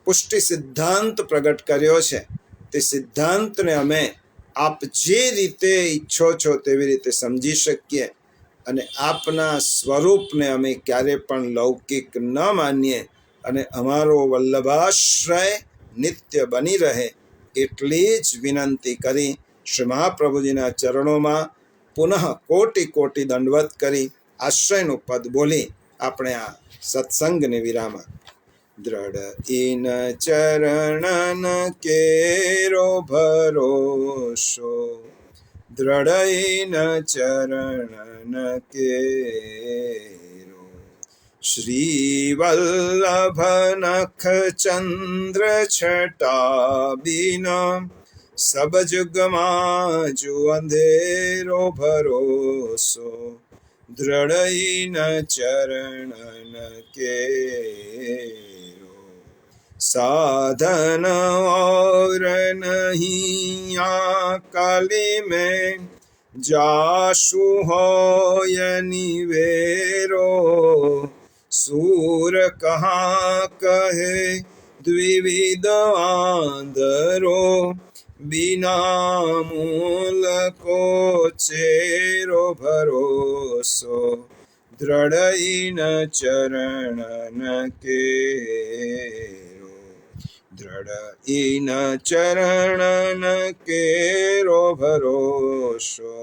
પુષ્ટિ સિદ્ધાંત પ્રગટ કર્યો છે તે સિદ્ધાંતને અમે આપ જે રીતે ઈચ્છો છો તેવી રીતે સમજી શકીએ અને આપના સ્વરૂપને અમે ક્યારે પણ લૌકિક ન માનીએ અને અમારો વલ્લભાશ્રય નિત્ય બની રહે એટલી જ વિનંતી કરી શ્રી મહાપ્રભુજીના ચરણોમાં પુનઃ કોટી કોટી દંડવત કરી આશ્રયનું પદ બોલી આપણે આ સત્સંગને વિરામ. દ્રઢ ઇન ચરણન કેરો ભરોસો, દ્રઢ ઇન ચરણન કેરો. શ્રી વલ્લભ નખ ચંદ્ર છટા બિના સબ જુગમાં જો અંધેરો ભરોસો, દ્રઢ ઇન ચરણન કેરો. साधन और नहीं काली में जाशु होय निवेरो, सूर कहाँ कहे द्विविध आंधरो, बिना मूल को चेरो भरोसो, દ્રઢ ઇન ચરણન કેરો. દ્રઢ ઇન ચરણન કેરો ભરોસો,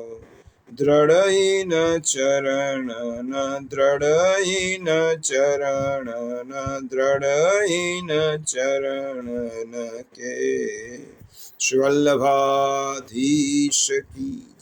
દ્રઢ ઇન ચરણન, દ્રઢ ઇન ચરણન, દ્રઢ ઇન ચરણન કે. શ્રી વલ્લભાધીશ કી